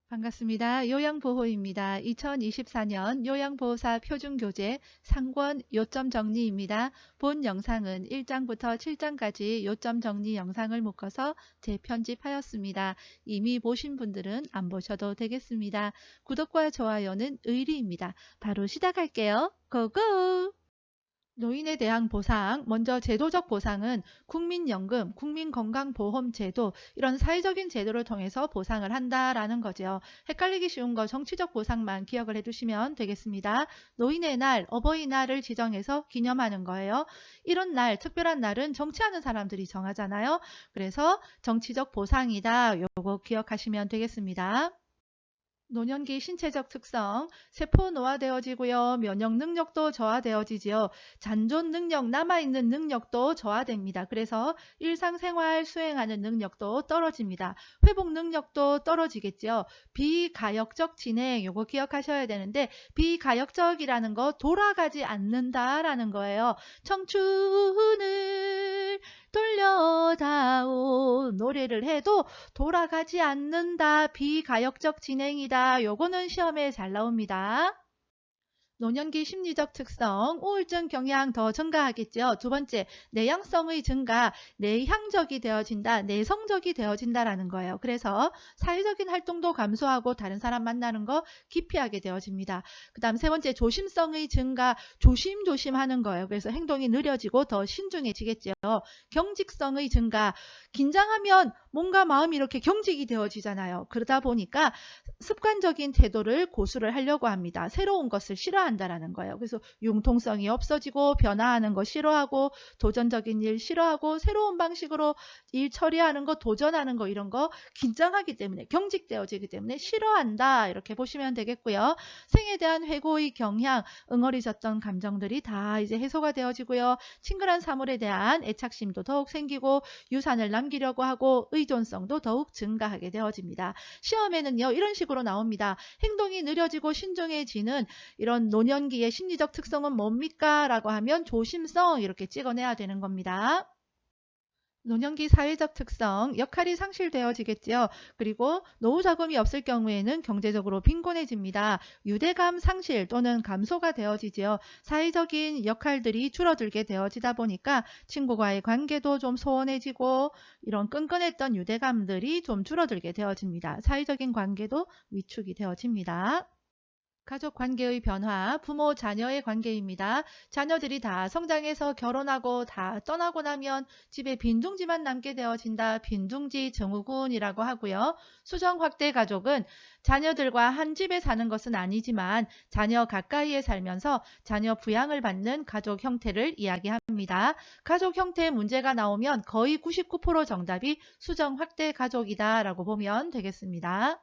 반갑습니다. 요양보호입니다. 2024년 요양보호사 표준교재 상권 요점 정리입니다. 본 영상은 1장부터 7장까지 요점 정리 영상을 묶어서 재편집하였습니다. 이미 보신 분들은 안 보셔도 되겠습니다. 구독과 좋아요는 의리입니다. 바로 시작할게요. 고고! 노인에 대한 보상, 먼저 제도적 보상은 국민연금, 국민건강보험제도 이런 사회적인 제도를 통해서 보상을 한다라는 거죠. 헷갈리기 쉬운 거 정치적 보상만 기억을 해두시면 되겠습니다. 노인의 날, 어버이날을 지정해서 기념하는 거예요. 이런 날, 특별한 날은 정치하는 사람들이 정하잖아요. 그래서 정치적 보상이다. 요거 기억하시면 되겠습니다. 노년기 신체적 특성, 세포 노화되어지고요. 면역 능력도 저하되어지지요. 잔존 능력, 남아있는 능력도 저하됩니다. 그래서 일상생활 수행하는 능력도 떨어집니다. 회복 능력도 떨어지겠죠. 비가역적 진행, 요거 기억하셔야 되는데 비가역적이라는 거 돌아가지 않는다라는 거예요. 청춘을 돌려다오 노래를 해도 돌아가지 않는다. 비가역적 진행이다. 요거는 시험에 잘 나옵니다. 노년기 심리적 특성, 우울증 경향 더 증가하겠죠. 두 번째, 내향성의 증가, 내향적이 되어진다, 내성적이 되어진다라는 거예요. 그래서 사회적인 활동도 감소하고 다른 사람 만나는 거 기피하게 되어집니다. 그 다음 세 번째, 조심성의 증가, 조심조심하는 거예요. 그래서 행동이 느려지고 더 신중해지겠죠. 경직성의 증가, 긴장하면 뭔가 마음이 이렇게 경직이 되어지잖아요. 그러다 보니까 습관적인 태도를 고수를 하려고 합니다. 새로운 것을 싫어한다라는 거예요. 그래서 융통성이 없어지고 변화하는 거 싫어하고 도전적인 일 싫어하고 새로운 방식으로 일 처리하는 거 도전하는 거 이런 거 긴장하기 때문에 경직되어지기 때문에 싫어한다 이렇게 보시면 되겠고요. 생에 대한 회고의 경향, 응어리졌던 감정들이 다 이제 해소가 되어지고요. 친근한 사물에 대한 애착심도 더욱 생기고 유산을 남기려고 하고 의존성도 더욱 증가하게 되어집니다. 시험에는요 이런 식으로 나옵니다. 행동이 느려지고 신중해지는 이런 노년기의 심리적 특성은 뭡니까? 라고 하면 조심성 이렇게 찍어내야 되는 겁니다. 노년기 사회적 특성, 역할이 상실되어지겠지요. 그리고 노후 자금이 없을 경우에는 경제적으로 빈곤해집니다. 유대감 상실 또는 감소가 되어지지요. 사회적인 역할들이 줄어들게 되어지다 보니까 친구와의 관계도 좀 소원해지고 이런 끈끈했던 유대감들이 좀 줄어들게 되어집니다. 사회적인 관계도 위축이 되어집니다. 가족 관계의 변화, 부모 자녀의 관계입니다. 자녀들이 다 성장해서 결혼하고 다 떠나고 나면 집에 빈둥지만 남게 되어진다. 빈둥지 증후군이라고 하고요. 수정 확대 가족은 자녀들과 한 집에 사는 것은 아니지만 자녀 가까이에 살면서 자녀 부양을 받는 가족 형태를 이야기합니다. 가족 형태에 문제가 나오면 거의 99% 정답이 수정 확대 가족이다 라고 보면 되겠습니다.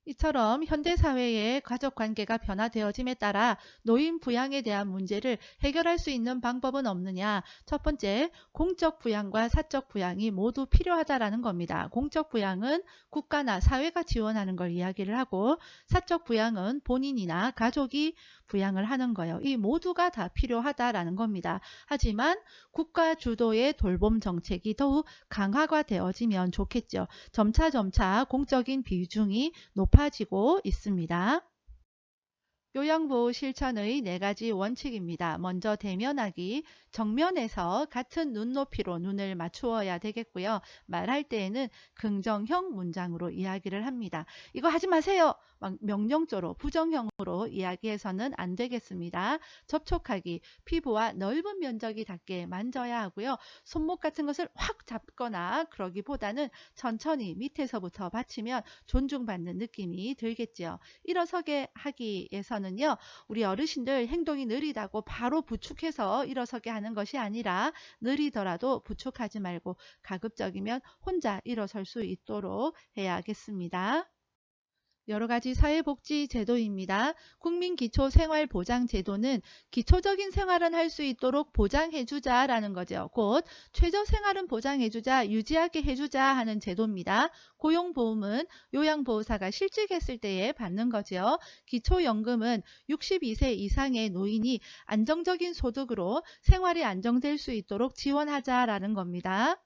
이처럼 현대사회의 가족관계가 변화되어짐에 따라 노인 부양에 대한 문제를 해결할 수 있는 방법은 없느냐. 첫 번째, 공적 부양과 사적 부양이 모두 필요하다라는 겁니다. 공적 부양은 국가나 사회가 지원하는 걸 이야기를 하고 사적 부양은 본인이나 가족이 부양을 하는 거예요. 이 모두가 다 필요하다라는 겁니다. 하지만 국가 주도의 돌봄 정책이 더욱 강화가 되어지면 좋겠죠. 점차 공적인 비중이 높아지고 있습니다. 요양보호 실천의 4가지 원칙입니다. 먼저 대면하기, 정면에서 같은 눈높이로 눈을 맞추어야 되겠고요. 말할 때에는 긍정형 문장으로 이야기를 합니다. 이거 하지 마세요. 막 명령조로 부정형으로 이야기해서는 안 되겠습니다. 접촉하기, 피부와 넓은 면적이 닿게 만져야 하고요. 손목 같은 것을 확 잡거나 그러기보다는 천천히 밑에서부터 받치면 존중받는 느낌이 들겠죠. 일어서게 하기에서는요. 우리 어르신들 행동이 느리다고 바로 부축해서 일어서게 하는 것이 아니라 느리더라도 부축하지 말고 가급적이면 혼자 일어설 수 있도록 해야겠습니다. 여러 가지 사회복지 제도입니다. 국민기초생활보장제도는 기초적인 생활은 할 수 있도록 보장해주자라는 거죠. 곧 최저생활은 보장해주자, 유지하게 해주자 하는 제도입니다. 고용보험은 요양보호사가 실직했을 때에 받는 거죠. 기초연금은 62세 이상의 노인이 안정적인 소득으로 생활이 안정될 수 있도록 지원하자라는 겁니다.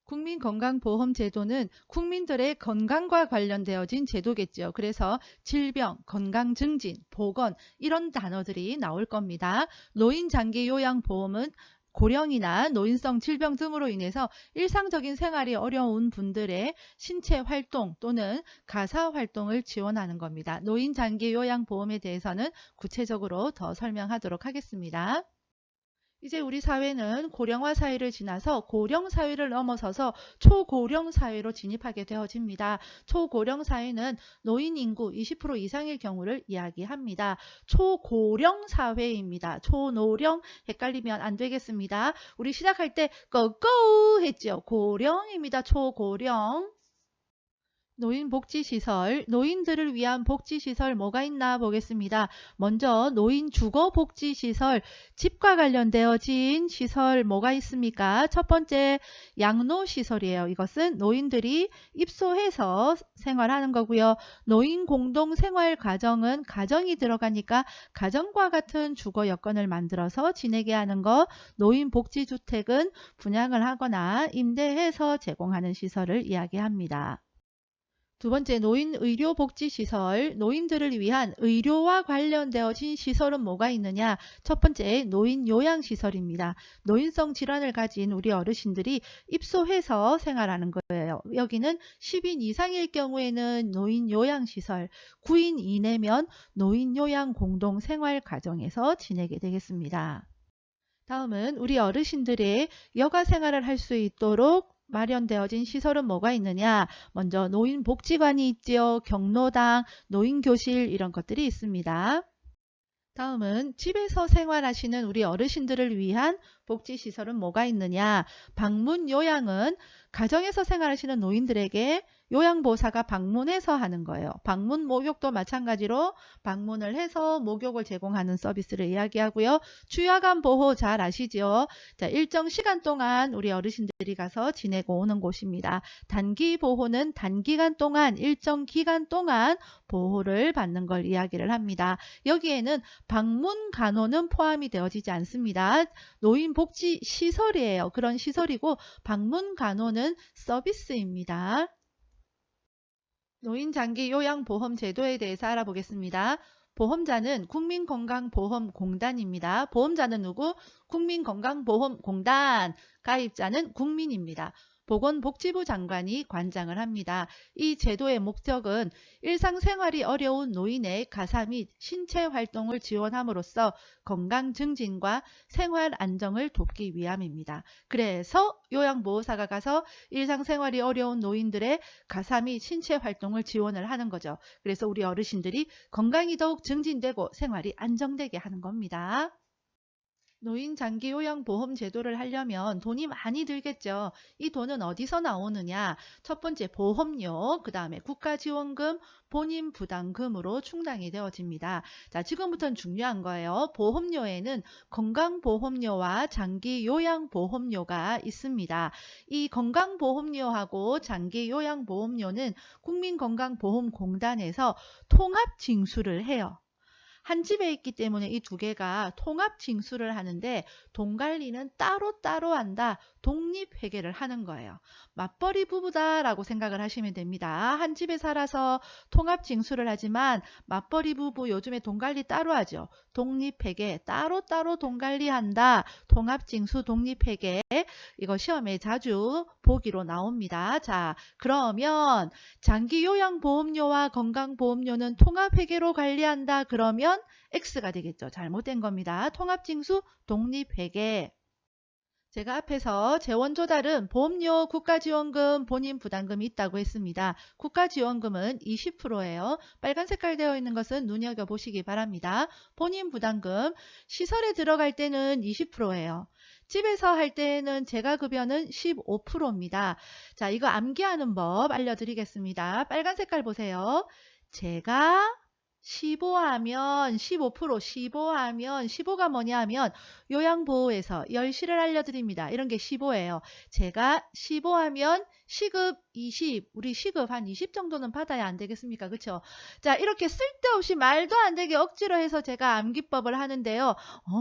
국민건강보험제도는 국민들의 건강과 관련되어진 제도겠죠. 그래서 질병, 건강증진, 보건 이런 단어들이 나올 겁니다. 노인장기요양보험은 고령이나 노인성 질병 등으로 인해서 일상적인 생활이 어려운 분들의 신체 활동 또는 가사 활동을 지원하는 겁니다. 노인장기요양보험에 대해서는 구체적으로 더 설명하도록 하겠습니다. 이제 우리 사회는 고령화 사회를 지나서 고령 사회를 넘어서서 초고령 사회로 진입하게 되어집니다. 초고령 사회는 노인 인구 20% 이상의 경우를 이야기합니다. 초고령 사회입니다. 초노령 헷갈리면 안 되겠습니다. 우리 시작할 때 꺼꺼우 했죠. 고령입니다. 초고령. 노인복지시설, 노인들을 위한 복지시설 뭐가 있나 보겠습니다. 먼저 노인 주거복지시설, 집과 관련되어진 시설 뭐가 있습니까? 첫 번째 양로시설이에요. 이것은 노인들이 입소해서 생활하는 거고요. 노인공동생활가정은 가정이 들어가니까 가정과 같은 주거 여건을 만들어서 지내게 하는 거. 노인복지주택은 분양을 하거나 임대해서 제공하는 시설을 이야기합니다. 두 번째, 노인의료복지시설, 노인들을 위한 의료와 관련되어진 시설은 뭐가 있느냐? 첫 번째, 노인요양시설입니다. 노인성 질환을 가진 우리 어르신들이 입소해서 생활하는 거예요. 여기는 10인 이상일 경우에는 노인요양시설, 9인 이내면 노인요양공동생활가정에서 지내게 되겠습니다. 다음은 우리 어르신들의 여가 생활을 할 수 있도록 마련되어진 시설은 뭐가 있느냐? 먼저 노인복지관이 있지요. 경로당, 노인교실 이런 것들이 있습니다. 다음은 집에서 생활하시는 우리 어르신들을 위한 복지시설은 뭐가 있느냐? 방문요양은 가정에서 생활하시는 노인들에게 요양보호사가 방문해서 하는 거예요. 방문 목욕도 마찬가지로 방문을 해서 목욕을 제공하는 서비스를 이야기하고요. 주야간 보호 잘 아시죠? 자, 일정 시간 동안 우리 어르신들이 가서 지내고 오는 곳입니다. 단기 보호는 단기간 동안 일정 기간 동안 보호를 받는 걸 이야기를 합니다. 여기에는 방문 간호는 포함이 되어지지 않습니다. 노인복지시설이에요. 그런 시설이고 방문 간호는 서비스입니다. 노인장기요양보험 제도에 대해서 알아보겠습니다. 보험자는 국민건강보험공단입니다. 보험자는 누구? 국민건강보험공단. 가입자는 국민입니다. 보건복지부 장관이 관장을 합니다. 이 제도의 목적은 일상생활이 어려운 노인의 가사 및 신체 활동을 지원함으로써 건강 증진과 생활 안정을 돕기 위함입니다. 그래서 요양보호사가 가서 일상생활이 어려운 노인들의 가사 및 신체 활동을 지원을 하는 거죠. 그래서 우리 어르신들이 건강이 더욱 증진되고 생활이 안정되게 하는 겁니다. 노인장기요양보험 제도를 하려면 돈이 많이 들겠죠. 이 돈은 어디서 나오느냐? 첫 번째 보험료, 그 다음에 국가지원금, 본인 부담금으로 충당이 되어집니다. 자, 지금부터는 중요한 거예요. 보험료에는 건강보험료와 장기요양보험료가 있습니다. 이 건강보험료하고 장기요양보험료는 국민건강보험공단에서 통합징수를 해요. 한 집에 있기 때문에 이 두 개가 통합 징수를 하는데 돈 관리는 따로따로 한다. 독립회계를 하는 거예요. 맞벌이 부부다라고 생각을 하시면 됩니다. 한 집에 살아서 통합 징수를 하지만 맞벌이 부부 요즘에 돈 관리 따로 하죠. 독립회계 따로따로 돈 관리한다. 통합 징수 독립회계 이거 시험에 자주 보기로 나옵니다. 자, 그러면 장기요양보험료와 건강보험료는 통합회계로 관리한다. 그러면 X가 되겠죠. 잘못된 겁니다. 통합징수 독립회계. 제가 앞에서 재원조달은 보험료, 국가지원금, 본인 부담금이 있다고 했습니다. 국가지원금은 20%예요. 빨간 색깔 되어 있는 것은 눈여겨보시기 바랍니다. 본인 부담금, 시설에 들어갈 때는 20%예요. 집에서 할 때는 재가급여는 15%입니다. 자, 이거 암기하는 법 알려드리겠습니다. 빨간 색깔 보세요. 제가 15하면 15%, 15하면 15가 뭐냐 하면 요양보호에서 열시를 알려드립니다. 이런 게 15예요. 제가 15하면 시급 20, 우리 시급 한 20 정도는 받아야 안 되겠습니까? 그쵸? 자, 이렇게 쓸데없이 말도 안 되게 억지로 해서 제가 암기법을 하는데요.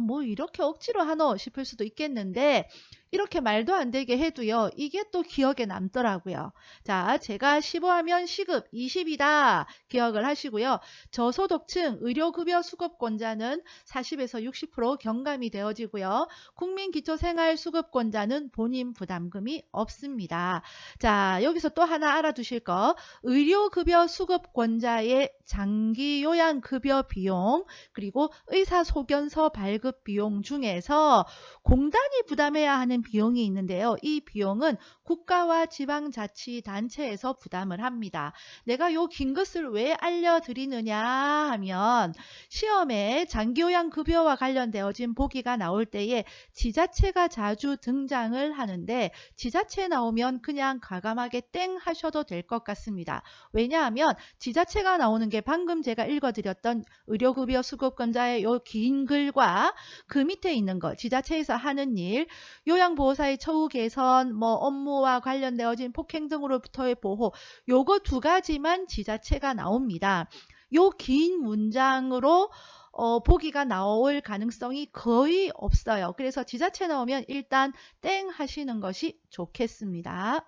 뭐 이렇게 억지로 하노 싶을 수도 있겠는데, 이렇게 말도 안 되게 해도요, 이게 또 기억에 남더라고요. 자, 제가 15하면 시급 20이다 기억을 하시고요. 저소득층 의료급여 수급권자는 40에서 60% 경감이 되어지고요. 국민기초생활수급권자는 본인 부담금이 없습니다. 자, 여기서 또 하나 알아두실 거, 의료급여 수급권자의 장기요양급여 비용 그리고 의사소견서 발급 비용 중에서 공단이 부담해야 하는 비용이 있는데요. 이 비용은 국가와 지방자치단체에서 부담을 합니다. 내가 요 긴 것을 왜 알려드리느냐 하면 시험에 장기요양급여와 관련되어진 보기가 나올 때에 지자체가 자주 등장을 하는데 지자체 나오면 그냥 과감하게 땡 하셔도 될 것 같습니다. 왜냐하면 지자체가 나오는 게 방금 제가 읽어드렸던 의료급여 수급권자의 요 긴 글과 그 밑에 있는 거 지자체에서 하는 일, 요양보호사의 처우 개선, 뭐 업무와 관련되어진 폭행 등으로부터의 보호, 요거 두 가지만 지자체가 나옵니다. 요 긴 문장으로 보기가 나올 가능성이 거의 없어요. 그래서 지자체 나오면 일단 땡 하시는 것이 좋겠습니다.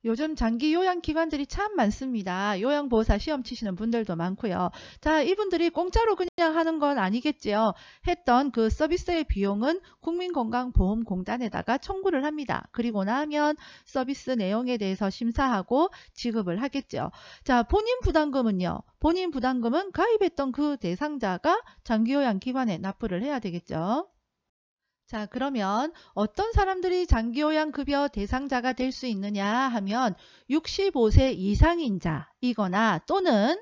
요즘 장기 요양기관들이 참 많습니다. 요양보호사 시험 치시는 분들도 많고요. 자, 이분들이 공짜로 그냥 하는 건 아니겠지요. 했던 그 서비스의 비용은 국민건강보험공단에다가 청구를 합니다. 그리고 나면 서비스 내용에 대해서 심사하고 지급을 하겠죠. 자, 본인 부담금은요. 본인 부담금은 가입했던 그 대상자가 장기요양기관에 납부를 해야 되겠죠. 자, 그러면 어떤 사람들이 장기요양급여 대상자가 될 수 있느냐 하면 65세 이상인 자이거나 또는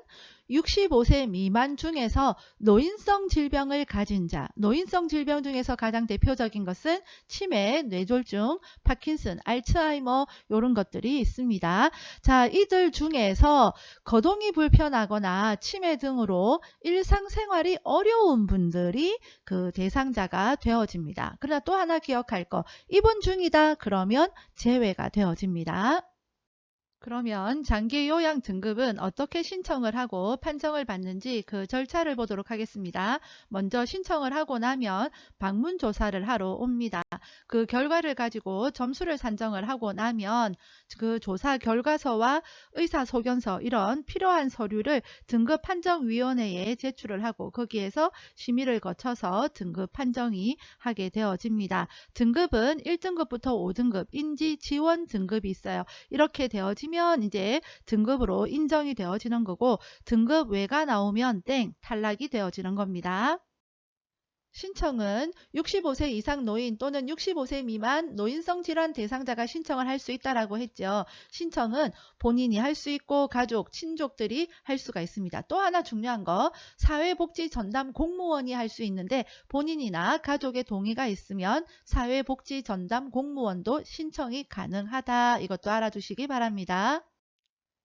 65세 미만 중에서 노인성 질병을 가진 자, 노인성 질병 중에서 가장 대표적인 것은 치매, 뇌졸중, 파킨슨, 알츠하이머 이런 것들이 있습니다. 자, 이들 중에서 거동이 불편하거나 치매 등으로 일상생활이 어려운 분들이 그 대상자가 되어집니다. 그러나 또 하나 기억할 거, 입원 중이다 그러면 제외가 되어집니다. 그러면 장기 요양 등급은 어떻게 신청을 하고 판정을 받는지 그 절차를 보도록 하겠습니다. 먼저 신청을 하고 나면 방문 조사를 하러 옵니다. 그 결과를 가지고 점수를 산정을 하고 나면 그 조사 결과서와 의사소견서 이런 필요한 서류를 등급 판정위원회에 제출을 하고 거기에서 심의를 거쳐서 등급 판정이 하게 되어집니다. 등급은 1등급부터 5등급 인지 지원 등급이 있어요. 이렇게 되어지면 이제 등급으로 인정이 되어지는 거고 등급 외가 나오면 땡 탈락이 되어지는 겁니다. 신청은 65세 이상 노인 또는 65세 미만 노인성 질환 대상자가 신청을 할 수 있다라고 했죠. 신청은 본인이 할 수 있고 가족, 친족들이 할 수가 있습니다. 또 하나 중요한 거 사회복지 전담 공무원이 할 수 있는데 본인이나 가족의 동의가 있으면 사회복지 전담 공무원도 신청이 가능하다. 이것도 알아두시기 바랍니다.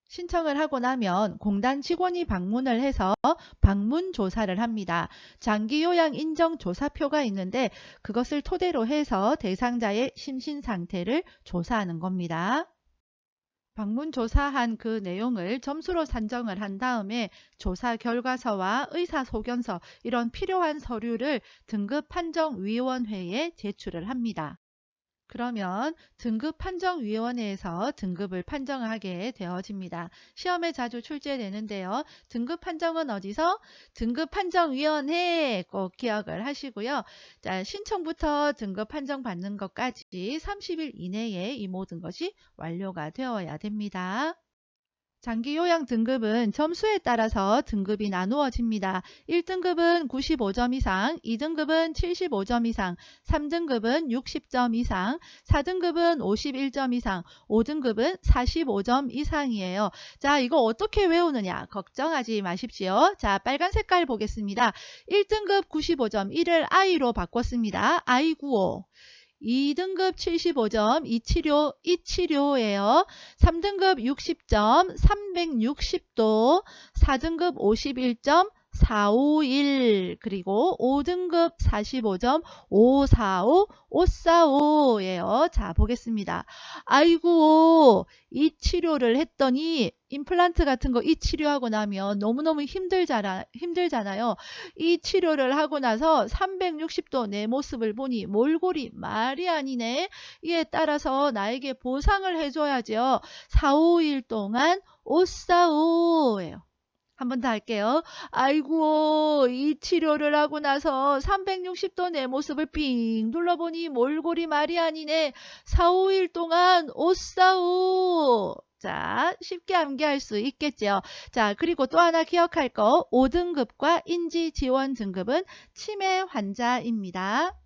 신청을 하고 나면 공단 직원이 방문을 해서 방문 조사를 합니다. 장기요양 인정 조사표가 있는데 그것을 토대로 해서 대상자의 심신 상태를 조사하는 겁니다. 방문 조사한 그 내용을 점수로 산정을 한 다음에 조사 결과서와 의사소견서 이런 필요한 서류를 등급판정위원회에 제출을 합니다. 그러면 등급판정위원회에서 등급을 판정하게 되어집니다. 시험에 자주 출제되는데요. 등급 판정은 어디서? 등급판정위원회 꼭 기억을 하시고요. 자, 신청부터 등급 판정 받는 것까지 30일 이내에 이 모든 것이 완료가 되어야 됩니다. 장기 요양 등급은 점수에 따라서 등급이 나누어집니다. 1등급은 95점 이상, 2등급은 75점 이상, 3등급은 60점 이상, 4등급은 51점 이상, 5등급은 45점 이상이에요. 자, 이거 어떻게 외우느냐? 걱정하지 마십시오. 자, 빨간 색깔 보겠습니다. 1등급 95점, 이를 I로 바꿨습니다. I95. 2등급 75점 이치료예요. 3등급 60점 360도, 4등급 51점 451 그리고 5등급 45점 545 545예요. 자, 보겠습니다. 아이고, 이 치료를 했더니 임플란트 같은 거 이 치료하고 나면 너무너무 힘들잖아요. 이 치료를 하고 나서 360도 내 모습을 보니 몰골이 말이 아니네. 이에 따라서 나에게 보상을 해줘야죠. 4-5일 동안 545예요. 한 번 더 할게요. 아이고, 이 치료를 하고 나서 360도 내 모습을 삥 둘러보니 몰골이 말이 아니네. 4-5일 동안 오싸우. 자, 쉽게 암기할 수 있겠죠. 자, 그리고 또 하나 기억할 거 5등급과 인지 지원 등급은 치매 환자입니다.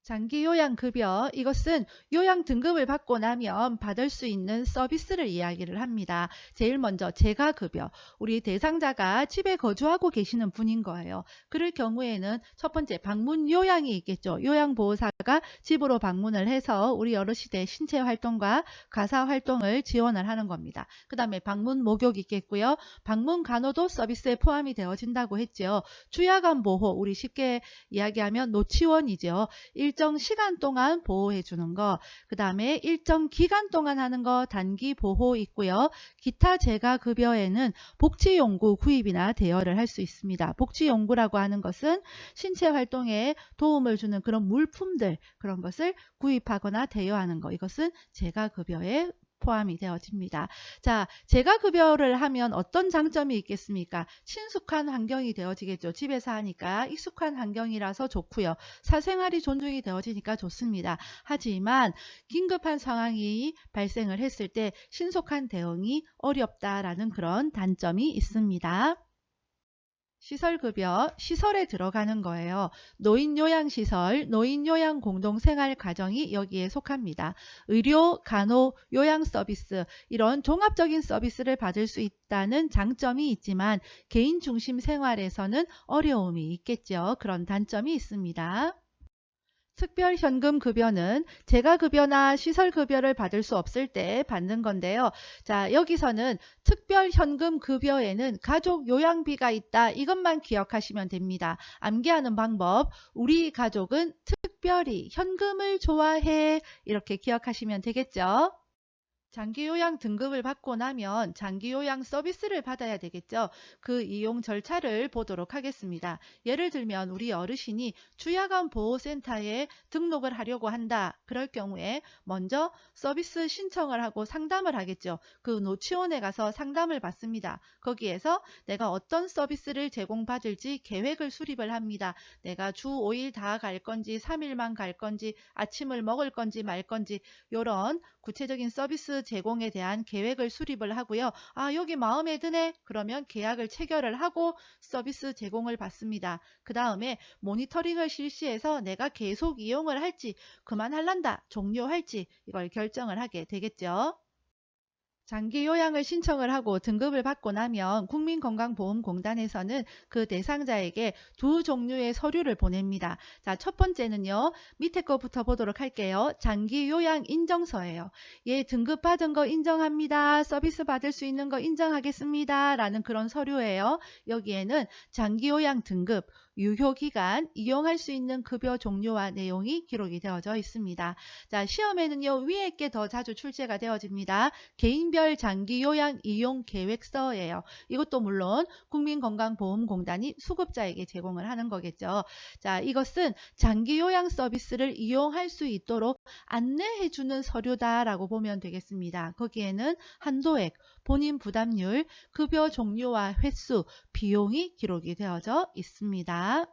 장기 요양급여, 이것은 요양 등급을 받고 나면 받을 수 있는 서비스를 이야기를 합니다. 제일 먼저 재가급여, 우리 대상자가 집에 거주하고 계시는 분인 거예요. 그럴 경우에는 첫 번째 방문 요양이 있겠죠. 요양보호사가 집으로 방문을 해서 우리 어르신의 신체 활동과 가사 활동을 지원을 하는 겁니다. 그 다음에 방문 목욕 있겠고요. 방문 간호도 서비스에 포함이 되어진다고 했죠. 주야간 보호, 우리 쉽게 이야기하면 노치원이죠. 일정 시간 동안 보호해 주는 거, 그 다음에 일정 기간 동안 하는 거 단기 보호 있고요. 기타 재가급여에는 복지용구 구입이나 대여를 할 수 있습니다. 복지용구라고 하는 것은 신체 활동에 도움을 주는 그런 물품들, 그런 것을 구입하거나 대여하는 거, 이것은 재가급여에 포함이 되어집니다. 자, 재가급여를 하면 어떤 장점이 있겠습니까? 친숙한 환경이 되어지겠죠. 집에서 하니까 익숙한 환경이라서 좋고요. 사생활이 존중이 되어지니까 좋습니다. 하지만 긴급한 상황이 발생을 했을 때 신속한 대응이 어렵다라는 그런 단점이 있습니다. 시설급여, 시설에 들어가는 거예요. 노인요양시설, 노인요양공동생활가정이 여기에 속합니다. 의료, 간호, 요양서비스 이런 종합적인 서비스를 받을 수 있다는 장점이 있지만 개인 중심 생활에서는 어려움이 있겠죠. 그런 단점이 있습니다. 특별현금급여는 재가급여나 시설급여를 받을 수 없을 때 받는 건데요. 자, 여기서는 특별현금급여에는 가족 요양비가 있다. 이것만 기억하시면 됩니다. 암기하는 방법, 우리 가족은 특별히 현금을 좋아해. 이렇게 기억하시면 되겠죠. 장기요양 등급을 받고 나면 장기요양 서비스를 받아야 되겠죠. 그 이용 절차를 보도록 하겠습니다. 예를 들면 우리 어르신이 주야간 보호센터에 등록을 하려고 한다. 그럴 경우에 먼저 서비스 신청을 하고 상담을 하겠죠. 그 노치원에 가서 상담을 받습니다. 거기에서 내가 어떤 서비스를 제공받을지 계획을 수립을 합니다. 내가 주 5일 다 갈 건지 3일만 갈 건지 아침을 먹을 건지 말 건지 이런 구체적인 서비스 제공에 대한 계획을 수립을 하고요. 아, 여기 마음에 드네? 그러면 계약을 체결을 하고 서비스 제공을 받습니다. 그 다음에 모니터링을 실시해서 내가 계속 이용을 할지 그만할란다, 종료할지 이걸 결정을 하게 되겠죠. 장기 요양을 신청을 하고 등급을 받고 나면 국민건강보험공단에서는 그 대상자에게 두 종류의 서류를 보냅니다. 자, 첫 번째는요. 밑에 거부터 보도록 할게요. 장기 요양 인정서예요. 예, 등급 받은 거 인정합니다. 서비스 받을 수 있는 거 인정하겠습니다. 라는 그런 서류예요. 여기에는 장기 요양 등급, 유효기간, 이용할 수 있는 급여 종류와 내용이 기록이 되어져 있습니다. 자, 시험에는요. 위에 게 더 자주 출제가 되어집니다. 개인별 장기 요양 이용 계획서예요. 이것도 물론 국민건강보험공단이 수급자에게 제공을 하는 거겠죠. 자, 이것은 장기 요양 서비스를 이용할 수 있도록 안내해 주는 서류다라고 보면 되겠습니다. 거기에는 한도액, 본인 부담률, 급여 종류와 횟수, 비용이 기록이 되어져 있습니다.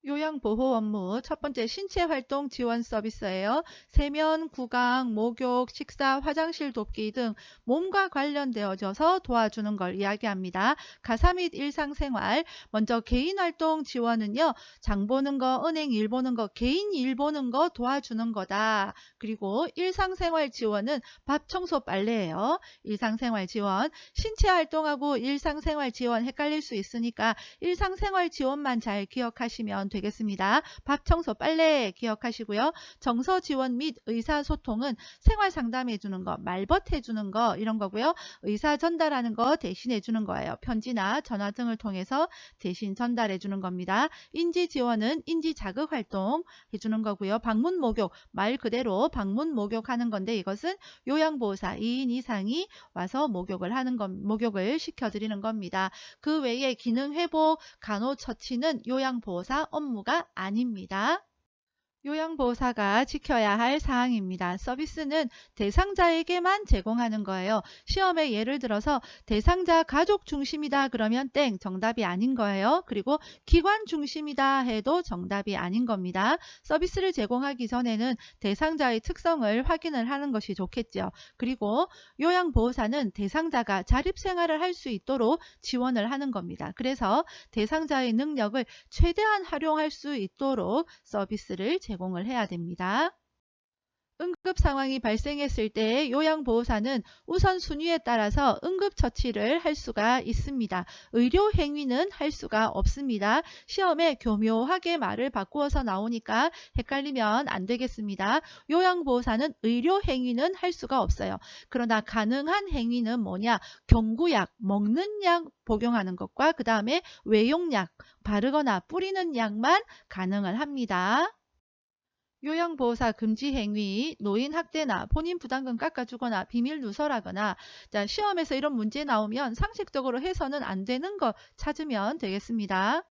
요양보호 업무 첫 번째 신체활동 지원 서비스예요. 세면, 구강, 목욕, 식사, 화장실 돕기 등 몸과 관련되어져서 도와주는 걸 이야기합니다. 가사 및 일상생활 먼저 개인활동 지원은요. 장 보는 거, 은행 일 보는 거, 개인 일 보는 거 도와주는 거다. 그리고 일상생활 지원은 밥, 청소, 빨래예요. 일상생활 지원 신체활동하고 일상생활 지원 헷갈릴 수 있으니까 일상생활 지원만 잘 기억하시면 되겠습니다. 밥, 청소, 빨래 기억하시고요. 정서 지원 및 의사소통은 생활 상담해 주는 거, 말벗해 주는 거 이런 거고요. 의사 전달하는 거 대신해 주는 거예요. 편지나 전화 등을 통해서 대신 전달해 주는 겁니다. 인지 지원은 인지 자극 활동 해주는 거고요. 방문 목욕, 말 그대로 방문 목욕하는 건데 이것은 요양보호사 2인 이상이 와서 목욕을 시켜드리는 겁니다. 그 외에 기능 회복, 간호처치는 요양보호사 업무가 아닙니다. 요양보호사가 지켜야 할 사항입니다. 서비스는 대상자에게만 제공하는 거예요. 시험에 예를 들어서 대상자 가족 중심이다 그러면 땡, 정답이 아닌 거예요. 그리고 기관 중심이다 해도 정답이 아닌 겁니다. 서비스를 제공하기 전에는 대상자의 특성을 확인을 하는 것이 좋겠죠. 그리고 요양보호사는 대상자가 자립생활을 할 수 있도록 지원을 하는 겁니다. 그래서 대상자의 능력을 최대한 활용할 수 있도록 서비스를 제공을 해야 됩니다. 응급 상황이 발생했을 때 요양보호사는 우선순위에 따라서 응급처치를 할 수가 있습니다. 의료행위는 할 수가 없습니다. 시험에 교묘하게 말을 바꾸어서 나오니까 헷갈리면 안 되겠습니다. 요양보호사는 의료행위는 할 수가 없어요. 그러나 가능한 행위는 뭐냐? 경구약, 먹는 약 복용하는 것과 그 다음에 외용약, 바르거나 뿌리는 약만 가능을 합니다. 요양보호사 금지 행위, 노인 학대나 본인 부담금 깎아주거나 비밀 누설하거나 시험에서 이런 문제 나오면 상식적으로 해서는 안 되는 거 찾으면 되겠습니다.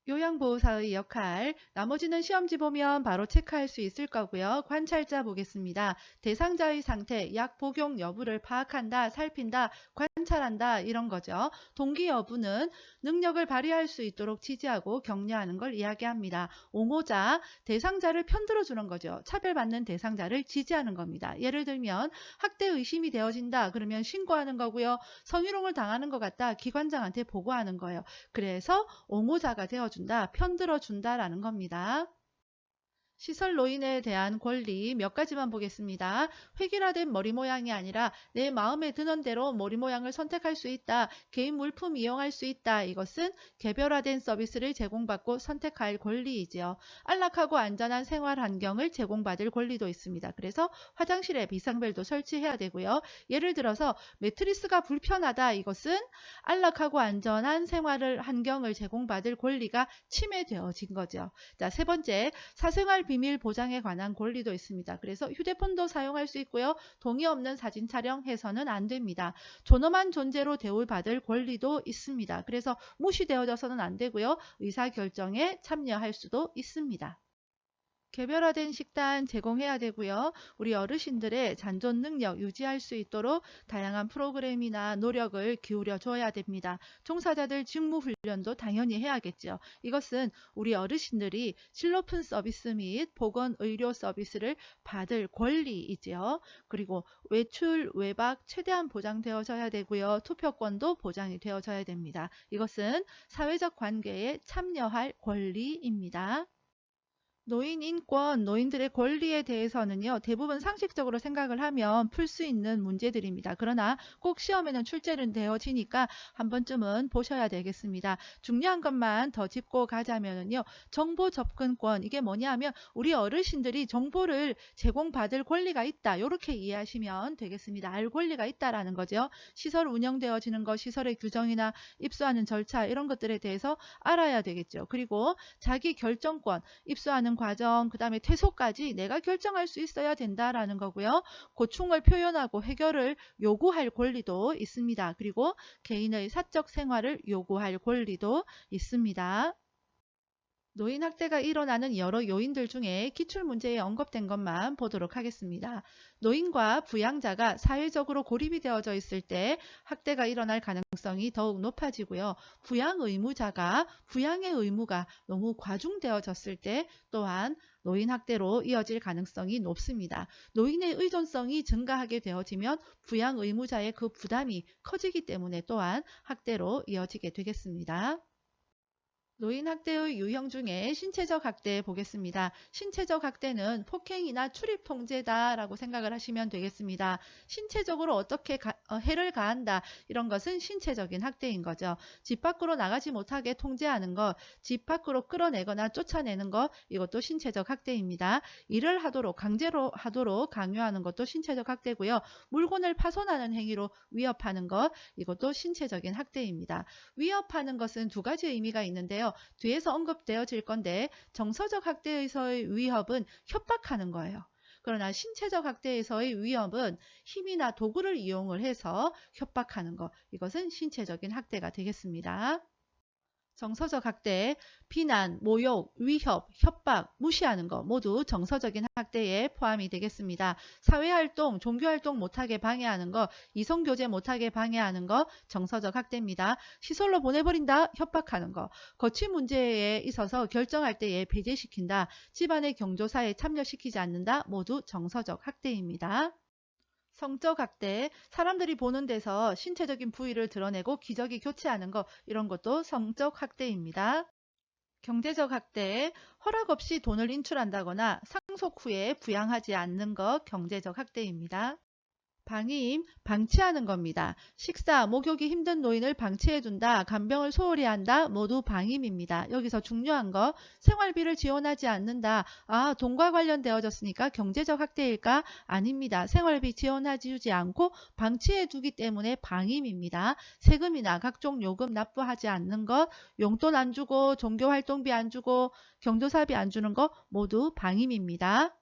요양보호사의 역할, 나머지는 시험지 보면 바로 체크할 수 있을 거고요. 관찰자 보겠습니다. 대상자의 상태, 약 복용 여부를 파악한다, 살핀다, 관찰한다 이런 거죠. 동기 여부는 능력을 발휘할 수 있도록 지지하고 격려하는 걸 이야기합니다. 옹호자, 대상자를 편들어 주는 거죠. 차별받는 대상자를 지지하는 겁니다. 예를 들면 학대 의심이 되어진다 그러면 신고하는 거고요. 성희롱을 당하는 것 같다 기관장한테 보고하는 거예요. 그래서 옹호자가 되어준다, 편들어 준다라는 겁니다. 시설 노인에 대한 권리 몇 가지만 보겠습니다. 획일화된 머리 모양이 아니라 내 마음에 드는 대로 머리 모양을 선택할 수 있다. 개인 물품 이용할 수 있다. 이것은 개별화된 서비스를 제공받고 선택할 권리이지요. 안락하고 안전한 생활 환경을 제공받을 권리도 있습니다. 그래서 화장실에 비상벨도 설치해야 되고요. 예를 들어서 매트리스가 불편하다. 이것은 안락하고 안전한 생활 환경을 제공받을 권리가 침해되어진 거죠. 자, 세 번째, 사생활 비밀 보장에 관한 권리도 있습니다. 그래서 휴대폰도 사용할 수 있고요. 동의 없는 사진 촬영해서는 안 됩니다. 존엄한 존재로 대우받을 권리도 있습니다. 그래서 무시되어져서는 안 되고요. 의사결정에 참여할 수도 있습니다. 개별화된 식단 제공해야 되고요. 우리 어르신들의 잔존 능력 유지할 수 있도록 다양한 프로그램이나 노력을 기울여 줘야 됩니다. 종사자들 직무 훈련도 당연히 해야겠죠. 이것은 우리 어르신들이 질 높은 서비스 및 보건의료 서비스를 받을 권리이지요. 그리고 외출, 외박 최대한 보장되어져야 되고요. 투표권도 보장이 되어져야 됩니다. 이것은 사회적 관계에 참여할 권리입니다. 노인 인권, 노인들의 권리에 대해서는요, 대부분 상식적으로 생각을 하면 풀 수 있는 문제들입니다. 그러나 꼭 시험에는 출제는 되어지니까 한 번쯤은 보셔야 되겠습니다. 중요한 것만 더 짚고 가자면요, 정보 접근권, 이게 뭐냐 하면 우리 어르신들이 정보를 제공받을 권리가 있다. 이렇게 이해하시면 되겠습니다. 알 권리가 있다라는 거죠. 시설 운영되어지는 것, 시설의 규정이나 입소하는 절차 이런 것들에 대해서 알아야 되겠죠. 그리고 자기 결정권, 입소하는 과정, 그 다음에 퇴소까지 내가 결정할 수 있어야 된다라는 거고요. 고충을 표현하고 해결을 요구할 권리도 있습니다. 그리고 개인의 사적 생활을 요구할 권리도 있습니다. 노인 학대가 일어나는 여러 요인들 중에 기출문제에 언급된 것만 보도록 하겠습니다. 노인과 부양자가 사회적으로 고립이 되어져 있을 때 학대가 일어날 가능성이 더욱 높아지고요. 부양 의무자가 부양의 의무가 너무 과중되어졌을 때 또한 노인 학대로 이어질 가능성이 높습니다. 노인의 의존성이 증가하게 되어지면 부양 의무자의 그 부담이 커지기 때문에 또한 학대로 이어지게 되겠습니다. 노인 학대의 유형 중에 신체적 학대 보겠습니다. 신체적 학대는 폭행이나 출입 통제다라고 생각을 하시면 되겠습니다. 신체적으로 어떻게 해를 가한다 이런 것은 신체적인 학대인 거죠. 집 밖으로 나가지 못하게 통제하는 것, 집 밖으로 끌어내거나 쫓아내는 것 이것도 신체적 학대입니다. 일을 하도록 강제로 하도록 강요하는 것도 신체적 학대고요. 물건을 파손하는 행위로 위협하는 것 이것도 신체적인 학대입니다. 위협하는 것은 두 가지 의미가 있는데요. 뒤에서 언급되어질 건데 정서적 학대에서의 위협은 협박하는 거예요. 그러나 신체적 학대에서의 위협은 힘이나 도구를 이용을 해서 협박하는 것. 이것은 신체적인 학대가 되겠습니다. 정서적 학대, 비난, 모욕, 위협, 협박, 무시하는 것 모두 정서적인 학대에 포함이 되겠습니다. 사회활동, 종교활동 못하게 방해하는 것, 이성교제 못하게 방해하는 것 정서적 학대입니다. 시설로 보내버린다, 협박하는 것, 거취 문제에 있어서 결정할 때에 배제시킨다, 집안의 경조사에 참여시키지 않는다 모두 정서적 학대입니다. 성적 학대, 사람들이 보는 데서 신체적인 부위를 드러내고 기저귀 교체하는 것 이런 것도 성적 학대입니다. 경제적 학대, 허락 없이 돈을 인출한다거나 상속 후에 부양하지 않는 것 경제적 학대입니다. 방임, 방치하는 겁니다. 식사, 목욕이 힘든 노인을 방치해둔다, 간병을 소홀히 한다, 모두 방임입니다. 여기서 중요한 거, 생활비를 지원하지 않는다. 아, 돈과 관련되어졌으니까 경제적 학대일까? 아닙니다. 생활비 지원하지 주지 않고 방치해두기 때문에 방임입니다. 세금이나 각종 요금 납부하지 않는 것, 용돈 안 주고, 종교활동비 안 주고, 경조사비 안 주는 거 모두 방임입니다.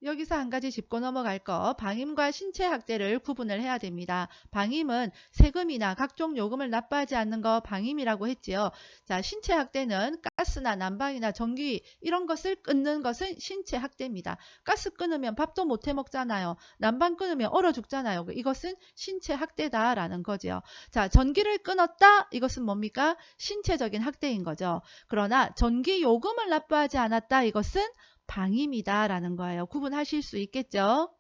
여기서 한 가지 짚고 넘어갈 거, 방임과 신체 학대를 구분을 해야 됩니다. 방임은 세금이나 각종 요금을 납부하지 않는 거 방임이라고 했지요. 자, 신체 학대는 가스나 난방이나 전기 이런 것을 끊는 것은 신체 학대입니다. 가스 끊으면 밥도 못 해 먹잖아요. 난방 끊으면 얼어 죽잖아요. 이것은 신체 학대다라는 거죠. 자, 전기를 끊었다? 이것은 뭡니까? 신체적인 학대인 거죠. 그러나 전기 요금을 납부하지 않았다? 이것은 방임이다라는 거예요. 구분하실 수 있겠죠?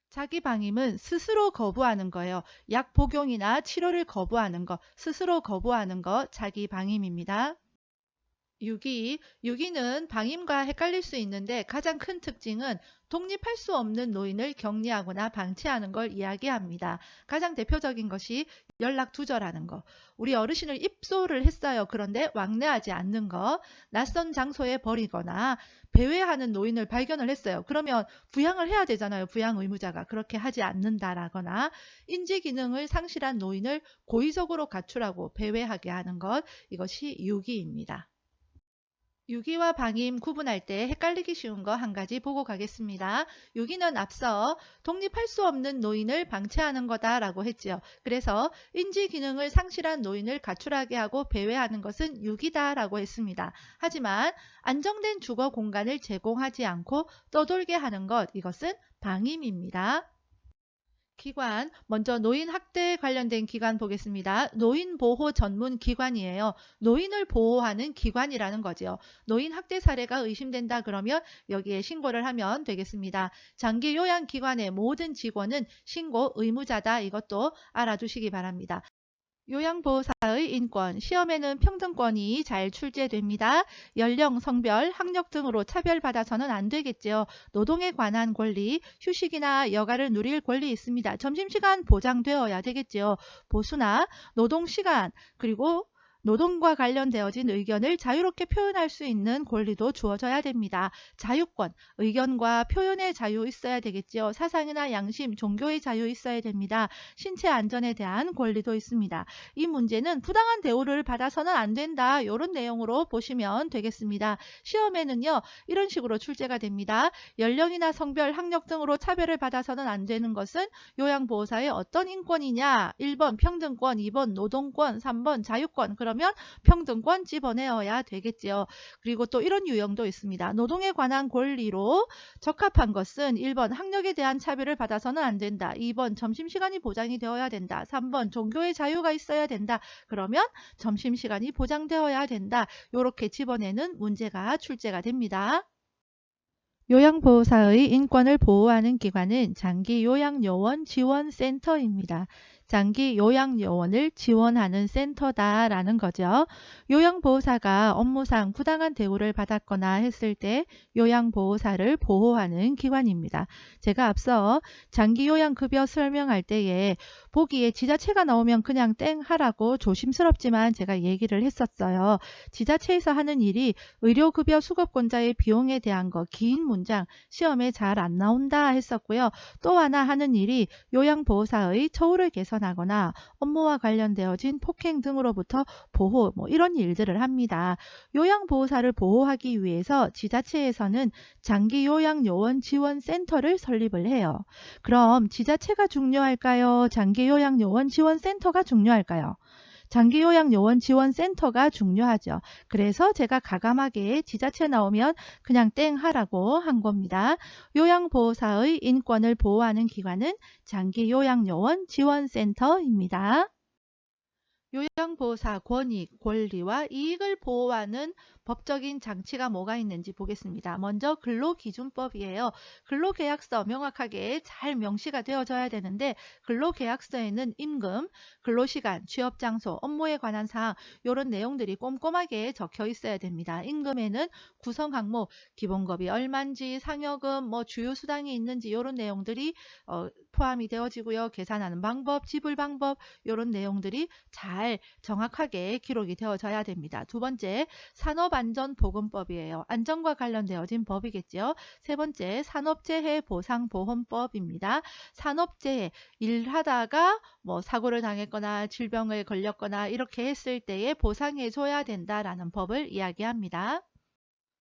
자기 방임은 스스로 거부하는 거예요. 약 복용이나 치료를 거부하는 거, 스스로 거부하는 거 자기 방임입니다. 유기는 방임과 헷갈릴 수 있는데 가장 큰 특징은 독립할 수 없는 노인을 격리하거나 방치하는 걸 이야기합니다. 가장 대표적인 것이 연락 두절하는 거. 우리 어르신을 입소를 했어요. 그런데 왕래하지 않는 거. 낯선 장소에 버리거나 배회하는 노인을 발견을 했어요. 그러면 부양을 해야 되잖아요. 부양 의무자가. 그렇게 하지 않는다라거나 인지 기능을 상실한 노인을 고의적으로 가출하고 배회하게 하는 것. 이것이 유기입니다. 유기와 방임 구분할 때 헷갈리기 쉬운 거 한 가지 보고 가겠습니다. 유기는 앞서 독립할 수 없는 노인을 방치하는 거다라고 했지요. 그래서 인지 기능을 상실한 노인을 가출하게 하고 배회하는 것은 유기다라고 했습니다. 하지만 안정된 주거 공간을 제공하지 않고 떠돌게 하는 것, 이것은 방임입니다. 기관, 먼저 노인 학대에 관련된 기관 보겠습니다. 노인 보호 전문 기관이에요. 노인을 보호하는 기관이라는 거죠. 노인 학대 사례가 의심된다 그러면 여기에 신고를 하면 되겠습니다. 장기 요양 기관의 모든 직원은 신고 의무자다. 이것도 알아두시기 바랍니다. 요양보호사의 인권, 시험에는 평등권이 잘 출제됩니다. 연령, 성별, 학력 등으로 차별받아서는 안 되겠죠. 노동에 관한 권리, 휴식이나 여가를 누릴 권리 있습니다. 점심시간 보장되어야 되겠죠. 보수나 노동시간, 그리고 노동과 관련되어진 의견을 자유롭게 표현할 수 있는 권리도 주어져야 됩니다. 자유권, 의견과 표현의 자유 있어야 되겠죠. 사상이나 양심, 종교의 자유 있어야 됩니다. 신체 안전에 대한 권리도 있습니다. 이 문제는 부당한 대우를 받아서는 안 된다. 이런 내용으로 보시면 되겠습니다. 시험에는요. 이런 식으로 출제가 됩니다. 연령이나 성별, 학력 등으로 차별을 받아서는 안 되는 것은 요양보호사의 어떤 인권이냐. 1번 평등권, 2번 노동권, 3번 자유권. 그러면 평등권 집어내어야 되겠지요. 그리고 또 이런 유형도 있습니다. 노동에 관한 권리로 적합한 것은 1번 학력에 대한 차별을 받아서는 안 된다. 2번 점심시간이 보장이 되어야 된다. 3번 종교의 자유가 있어야 된다. 그러면 점심시간이 보장되어야 된다. 이렇게 집어내는 문제가 출제가 됩니다. 요양보호사의 인권을 보호하는 기관은 장기요양요원지원센터입니다. 장기 요양요원을 지원하는 센터다라는 거죠. 요양보호사가 업무상 부당한 대우를 받았거나 했을 때 요양보호사를 보호하는 기관입니다. 제가 앞서 장기요양급여 설명할 때에 보기에 지자체가 나오면 그냥 땡 하라고 조심스럽지만 제가 얘기를 했었어요. 지자체에서 하는 일이 의료급여 수급권자의 비용에 대한 거 긴 문장 시험에 잘 안 나온다 했었고요. 또 하나 하는 일이 요양보호사의 처우를 개선하거나 업무와 관련되어진 폭행 등으로부터 보호 이런 일들을 합니다. 요양보호사를 보호하기 위해서 지자체에서는 장기요양요원 지원센터를 설립을 해요. 그럼 지자체가 중요할까요? 장기요양요원 지원센터가 중요할까요? 장기요양요원 지원센터가 중요하죠. 그래서 제가 가감하게 지자체 나오면 그냥 땡 하라고 한 겁니다. 요양보호사의 인권을 보호하는 기관은 장기요양요원 지원센터입니다. 요양보호사 권익, 권리와 이익을 보호하는 법적인 장치가 뭐가 있는지 보겠습니다. 먼저 근로기준법이에요. 근로계약서 명확하게 잘 명시가 되어져야 되는데 근로계약서에는 임금, 근로시간, 취업장소, 업무에 관한 사항 이런 내용들이 꼼꼼하게 적혀 있어야 됩니다. 임금에는 구성항목, 기본급이 얼마인지, 상여금, 주요수당이 있는지 이런 내용들이 포함이 되어지고요. 계산하는 방법, 지불 방법 이런 내용들이 잘 정확하게 기록이 되어져야 됩니다. 두 번째, 산업안전보건법이에요. 안전과 관련되어진 법이겠죠. 세 번째, 산업재해보상보험법입니다. 산업재해, 일하다가 사고를 당했거나 질병을 걸렸거나 이렇게 했을 때에 보상해줘야 된다라는 법을 이야기합니다.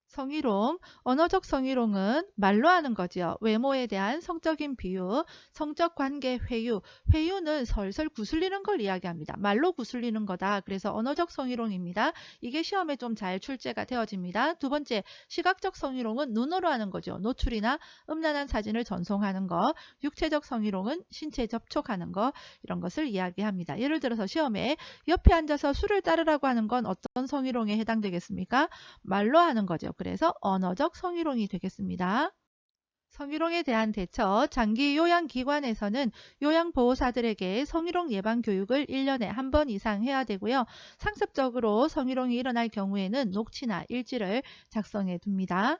성희롱, 언어적 성희롱은 말로 하는 거죠. 외모에 대한 성적인 비유, 성적 관계 회유, 회유는 설설 구슬리는 걸 이야기합니다. 말로 구슬리는 거다. 그래서 언어적 성희롱입니다. 이게 시험에 좀 잘 출제가 되어집니다. 두 번째, 시각적 성희롱은 눈으로 하는 거죠. 노출이나 음란한 사진을 전송하는 거, 육체적 성희롱은 신체 접촉하는 거, 이런 것을 이야기합니다. 예를 들어서 시험에 옆에 앉아서 술을 따르라고 하는 건 어떤 성희롱에 해당되겠습니까? 말로 하는 거죠. 그래서 언어적 성희롱이 되겠습니다. 성희롱에 대한 대처, 장기 요양기관에서는 요양보호사들에게 성희롱 예방 교육을 1년에 한 번 이상 해야 되고요. 상습적으로 성희롱이 일어날 경우에는 녹취나 일지를 작성해 둡니다.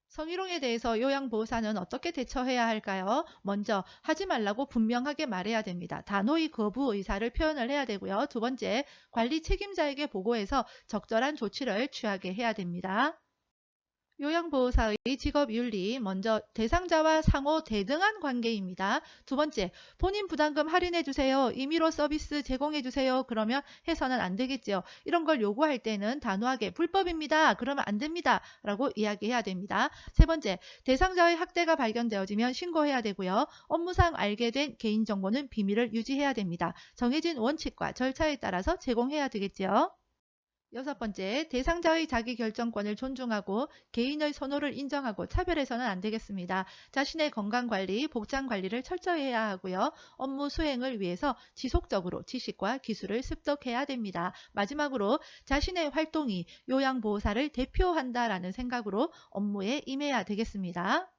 성희롱에 대해서 요양보호사는 어떻게 대처해야 할까요? 먼저 하지 말라고 분명하게 말해야 됩니다. 단호히 거부 의사를 표현을 해야 되고요. 두 번째, 관리 책임자에게 보고해서 적절한 조치를 취하게 해야 됩니다. 요양보호사의 직업윤리, 먼저 대상자와 상호 대등한 관계입니다. 두 번째, 본인 부담금 할인해주세요. 임의로 서비스 제공해주세요. 그러면 해서는 안 되겠죠. 이런 걸 요구할 때는 단호하게 불법입니다. 그러면 안 됩니다. 라고 이야기해야 됩니다. 세 번째, 대상자의 학대가 발견되어지면 신고해야 되고요. 업무상 알게 된 개인정보는 비밀을 유지해야 됩니다. 정해진 원칙과 절차에 따라서 제공해야 되겠죠. 여섯 번째, 대상자의 자기결정권을 존중하고 개인의 선호를 인정하고 차별해서는 안 되겠습니다. 자신의 건강관리, 복장관리를 철저히 해야 하고요. 업무 수행을 위해서 지속적으로 지식과 기술을 습득해야 됩니다. 마지막으로 자신의 활동이 요양보호사를 대표한다라는 생각으로 업무에 임해야 되겠습니다.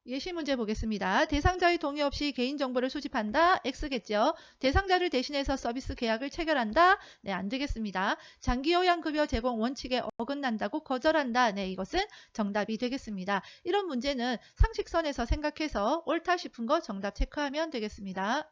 예시 문제 보겠습니다. 대상자의 동의 없이 개인정보를 수집한다. X겠죠. 대상자를 대신해서 서비스 계약을 체결한다. 네, 안 되겠습니다. 장기요양급여 제공 원칙에 어긋난다고 거절한다. 네, 이것은 정답이 되겠습니다. 이런 문제는 상식선에서 생각해서 옳다 싶은 거 정답 체크하면 되겠습니다.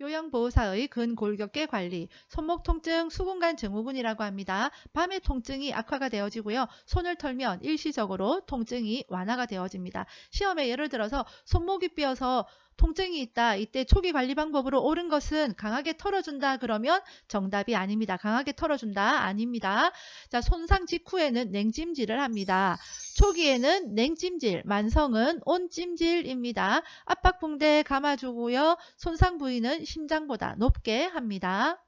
요양보호사의 근골격계 관리, 손목 통증, 수근간 증후군이라고 합니다. 밤에 통증이 악화가 되어지고요. 손을 털면 일시적으로 통증이 완화가 되어집니다. 시험에 예를 들어서 손목이 삐어서 통증이 있다. 이때 초기 관리 방법으로 옳은 것은 강하게 털어준다. 그러면 정답이 아닙니다. 강하게 털어준다. 아닙니다. 자, 손상 직후에는 냉찜질을 합니다. 초기에는 냉찜질, 만성은 온찜질입니다. 압박붕대 감아주고요. 손상 부위는 심장보다 높게 합니다.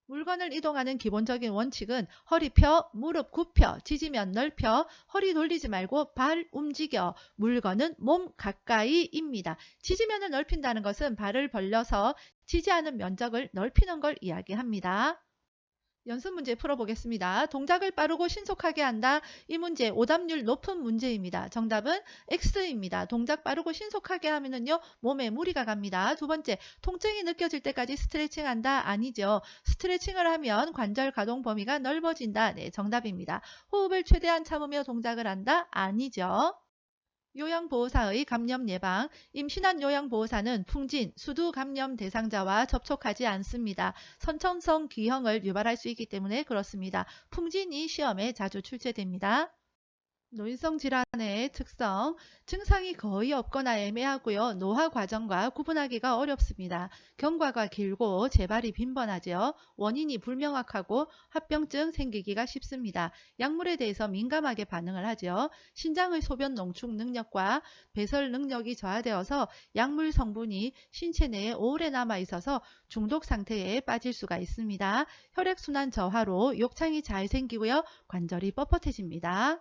물건을 이동하는 기본적인 원칙은 허리 펴, 무릎 굽혀, 지지면 넓혀, 허리 돌리지 말고 발 움직여, 물건은 몸 가까이입니다. 지지면을 넓힌다는 것은 발을 벌려서 지지하는 면적을 넓히는 걸 이야기합니다. 연습 문제 풀어보겠습니다. 동작을 빠르고 신속하게 한다. 이 문제 오답률 높은 문제입니다. 정답은 X입니다. 동작 빠르고 신속하게 하면은요, 몸에 무리가 갑니다. 두 번째, 통증이 느껴질 때까지 스트레칭 한다. 아니죠. 스트레칭을 하면 관절 가동 범위가 넓어진다. 네, 정답입니다. 호흡을 최대한 참으며 동작을 한다. 아니죠. 요양보호사의 감염 예방, 임신한 요양보호사는 풍진, 수두 감염 대상자와 접촉하지 않습니다. 선천성 기형을 유발할 수 있기 때문에 그렇습니다. 풍진이 시험에 자주 출제됩니다. 노인성 질환의 특성, 증상이 거의 없거나 애매하고요. 노화 과정과 구분하기가 어렵습니다. 경과가 길고 재발이 빈번하죠. 원인이 불명확하고 합병증 생기기가 쉽습니다. 약물에 대해서 민감하게 반응을 하죠. 신장의 소변 농축 능력과 배설 능력이 저하되어서 약물 성분이 신체 내에 오래 남아 있어서 중독 상태에 빠질 수가 있습니다. 혈액순환 저하로 욕창이 잘 생기고요. 관절이 뻣뻣해집니다.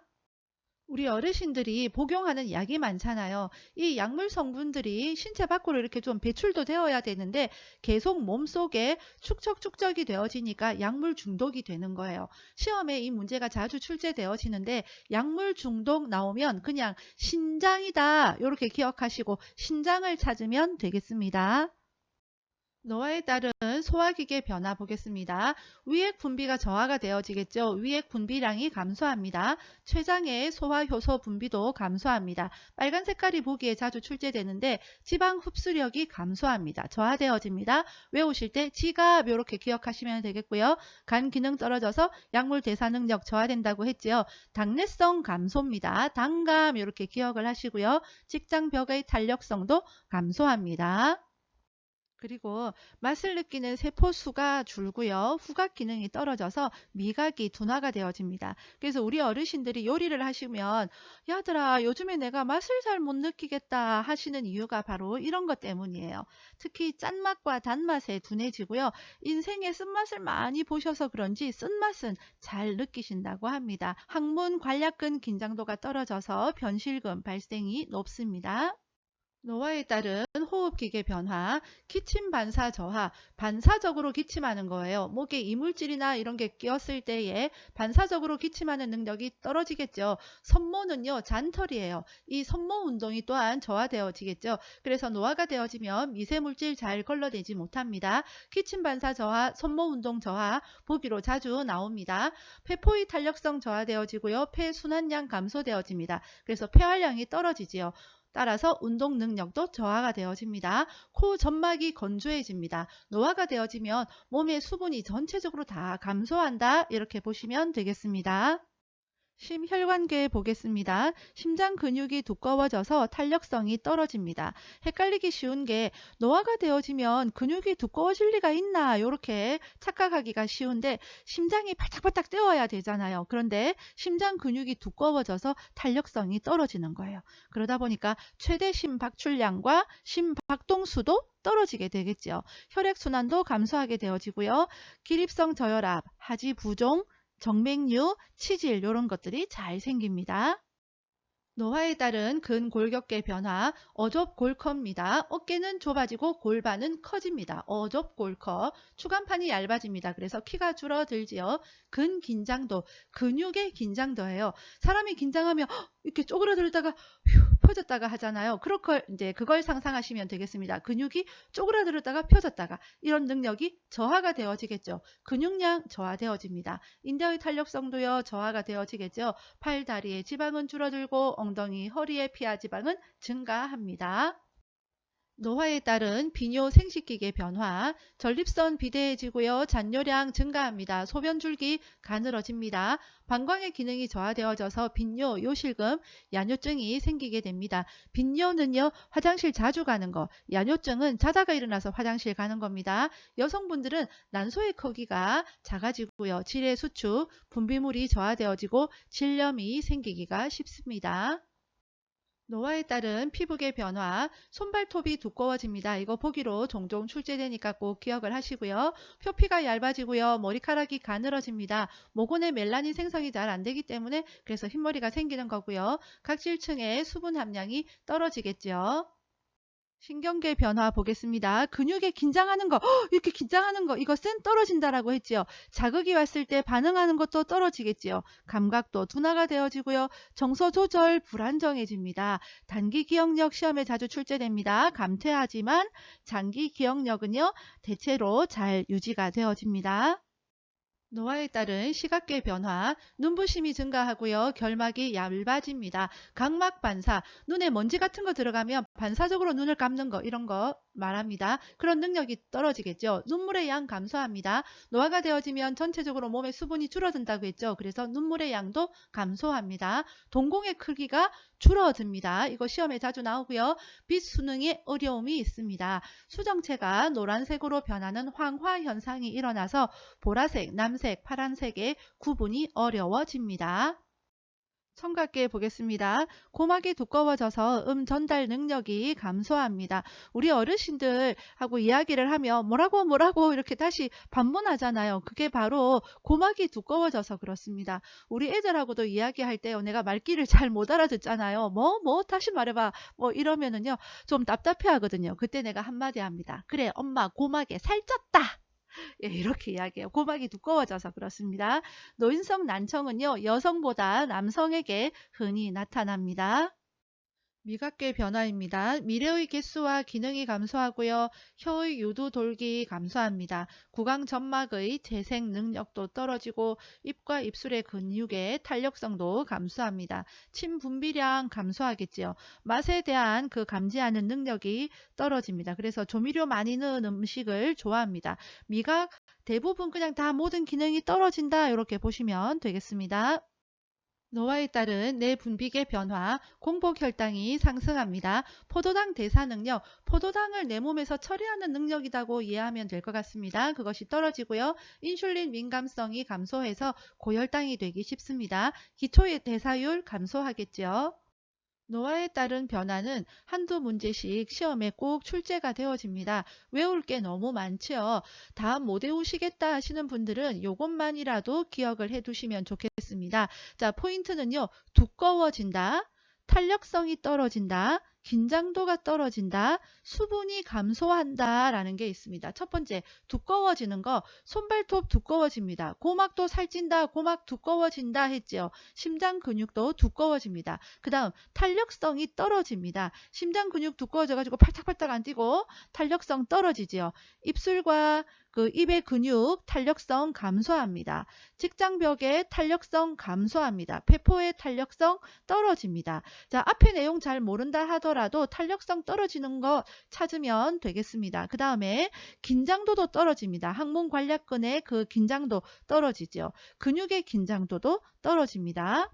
우리 어르신들이 복용하는 약이 많잖아요. 이 약물 성분들이 신체 밖으로 이렇게 좀 배출도 되어야 되는데 계속 몸속에 축적이 되어지니까 약물 중독이 되는 거예요. 시험에 이 문제가 자주 출제되어지는데 약물 중독 나오면 그냥 신장이다 이렇게 기억하시고 신장을 찾으면 되겠습니다. 노화에 따른 소화기계 변화 보겠습니다. 위액 분비가 저하가 되어지겠죠. 위액 분비량이 감소합니다. 췌장의 소화 효소 분비도 감소합니다. 빨간 색깔이 보기에 자주 출제되는데 지방 흡수력이 감소합니다. 저하되어집니다. 외우실 때 지갑 이렇게 기억하시면 되겠고요. 간 기능 떨어져서 약물 대사 능력 저하된다고 했지요. 당내성 감소입니다. 당감 이렇게 기억을 하시고요. 직장벽의 탄력성도 감소합니다. 그리고 맛을 느끼는 세포 수가 줄고요. 후각 기능이 떨어져서 미각이 둔화가 되어집니다. 그래서 우리 어르신들이 요리를 하시면 야들아 요즘에 내가 맛을 잘 못 느끼겠다 하시는 이유가 바로 이런 것 때문이에요. 특히 짠맛과 단맛에 둔해지고요. 인생의 쓴맛을 많이 보셔서 그런지 쓴맛은 잘 느끼신다고 합니다. 항문 관략근 긴장도가 떨어져서 변실금 발생이 높습니다. 노화에 따른 호흡기계 변화, 기침 반사 저하, 반사적으로 기침하는 거예요. 목에 이물질이나 이런 게 끼었을 때에 반사적으로 기침하는 능력이 떨어지겠죠. 섬모는요, 잔털이에요. 이 섬모 운동이 또한 저하되어지겠죠. 그래서 노화가 되어지면 미세물질 잘 걸러내지 못합니다. 기침 반사 저하, 섬모 운동 저하 보기로 자주 나옵니다. 폐포의 탄력성 저하되어지고요. 폐 순환량 감소되어집니다. 그래서 폐활량이 떨어지지요. 따라서 운동 능력도 저하가 되어집니다. 코 점막이 건조해집니다. 노화가 되어지면 몸의 수분이 전체적으로 다 감소한다. 이렇게 보시면 되겠습니다. 심혈관계 보겠습니다. 심장 근육이 두꺼워져서 탄력성이 떨어집니다. 헷갈리기 쉬운 게 노화가 되어지면 근육이 두꺼워질 리가 있나 이렇게 착각하기가 쉬운데 심장이 바짝바짝 뛰어야 되잖아요. 그런데 심장 근육이 두꺼워져서 탄력성이 떨어지는 거예요. 그러다 보니까 최대 심박출량과 심박동수도 떨어지게 되겠죠. 혈액순환도 감소하게 되어지고요. 기립성 저혈압, 하지부종, 정맥류, 치질 이런 것들이 잘 생깁니다. 노화에 따른 근골격계 변화, 어좁골커입니다. 어깨는 좁아지고 골반은 커집니다. 어좁골커, 추간판이 얇아집니다. 그래서 키가 줄어들지요. 근긴장도, 근육의 긴장도예요. 사람이 긴장하면 이렇게 쪼그라들다가 펴졌다가 하잖아요. 그걸 상상하시면 되겠습니다. 근육이 쪼그라들었다가 펴졌다가 이런 능력이 저하가 되어지겠죠. 근육량 저하되어집니다. 인대의 탄력성도요 저하가 되어지겠죠. 팔, 다리의 지방은 줄어들고 엉덩이, 허리의 피하 지방은 증가합니다. 노화에 따른 비뇨 생식기계 변화, 전립선 비대해지고요. 잔뇨량 증가합니다. 소변줄기 가늘어집니다. 방광의 기능이 저하되어져서 빈뇨, 요실금, 야뇨증이 생기게 됩니다. 빈뇨는요. 화장실 자주 가는 거, 야뇨증은 자다가 일어나서 화장실 가는 겁니다. 여성분들은 난소의 크기가 작아지고요. 질의 수축, 분비물이 저하되어지고 질염이 생기기가 쉽습니다. 노화에 따른 피부의 변화, 손발톱이 두꺼워집니다. 이거 보기로 종종 출제되니까 꼭 기억을 하시고요. 표피가 얇아지고요. 머리카락이 가늘어집니다. 모공의 멜라닌 생성이 잘 안 되기 때문에 그래서 흰머리가 생기는 거고요. 각질층의 수분 함량이 떨어지겠죠. 신경계 변화 보겠습니다. 근육에 긴장하는 거, 이렇게 긴장하는 거, 이것은 떨어진다라고 했지요. 자극이 왔을 때 반응하는 것도 떨어지겠지요. 감각도 둔화가 되어지고요. 정서 조절 불안정해집니다. 단기 기억력 시험에 자주 출제됩니다. 감퇴하지만 장기 기억력은요, 대체로 잘 유지가 되어집니다. 노화에 따른 시각계 변화, 눈부심이 증가하고요. 결막이 얇아집니다. 각막 반사, 눈에 먼지 같은 거 들어가면 반사적으로 눈을 감는 거 이런 거 말합니다. 그런 능력이 떨어지겠죠. 눈물의 양 감소합니다. 노화가 되어지면 전체적으로 몸의 수분이 줄어든다고 했죠. 그래서 눈물의 양도 감소합니다. 동공의 크기가 줄어듭니다. 이거 시험에 자주 나오고요. 빛 수능에 어려움이 있습니다. 수정체가 노란색으로 변하는 황화 현상이 일어나서 보라색, 남색, 파란색의 구분이 어려워집니다. 청각계 보겠습니다. 고막이 두꺼워져서 전달 능력이 감소합니다. 우리 어르신들하고 이야기를 하면 뭐라고 이렇게 다시 반문하잖아요. 그게 바로 고막이 두꺼워져서 그렇습니다. 우리 애들하고도 이야기할 때요. 내가 말귀를 잘 못 알아듣잖아요. 뭐 다시 말해봐. 뭐 이러면은요. 좀 답답해 하거든요. 그때 내가 한마디 합니다. 그래 엄마 고막에 살쪘다. 예, 이렇게 이야기해요. 고막이 두꺼워져서 그렇습니다. 노인성 난청은요, 여성보다 남성에게 흔히 나타납니다. 미각계 변화입니다. 미래의 개수와 기능이 감소하고요. 혀의 유두 돌기 감소합니다. 구강 점막의 재생 능력도 떨어지고 입과 입술의 근육의 탄력성도 감소합니다. 침 분비량 감소하겠지요. 맛에 대한 그 감지하는 능력이 떨어집니다. 그래서 조미료 많이 넣은 음식을 좋아합니다. 미각 대부분 그냥 다 모든 기능이 떨어진다 이렇게 보시면 되겠습니다. 노화에 따른 뇌분비계 변화, 공복혈당이 상승합니다. 포도당 대사는요, 포도당을 내 몸에서 처리하는 능력이라고 이해하면 될 것 같습니다. 그것이 떨어지고요. 인슐린 민감성이 감소해서 고혈당이 되기 쉽습니다. 기초의 대사율 감소하겠죠. 노화에 따른 변화는 한두 문제씩 시험에 꼭 출제가 되어집니다. 외울 게 너무 많죠. 다음 못 외우시겠다 하시는 분들은 이것만이라도 기억을 해 두시면 좋겠습니다. 자, 포인트는요. 두꺼워진다. 탄력성이 떨어진다. 긴장도가 떨어진다. 수분이 감소한다 라는 게 있습니다. 첫 번째, 두꺼워지는 거, 손발톱 두꺼워집니다. 고막도 살찐다, 고막 두꺼워진다 했지요. 심장 근육도 두꺼워집니다. 그 다음 탄력성이 떨어집니다. 심장 근육 두꺼워져 가지고 팔딱팔딱 안 뛰고 탄력성 떨어지지요. 입술과 그 입의 근육 탄력성 감소합니다. 직장벽의 탄력성 감소합니다. 폐포의 탄력성 떨어집니다. 자, 앞에 내용 잘 모른다 하더라도 탄력성 떨어지는 거 찾으면 되겠습니다. 그 다음에 긴장도도 떨어집니다. 항문 관략근의 그 긴장도 떨어지죠. 근육의 긴장도도 떨어집니다.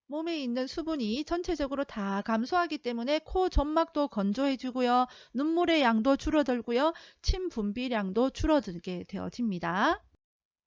몸에 있는 수분이 전체적으로 다 감소하기 때문에 코 점막도 건조해지고요. 눈물의 양도 줄어들고요. 침 분비량도 줄어들게 되어집니다.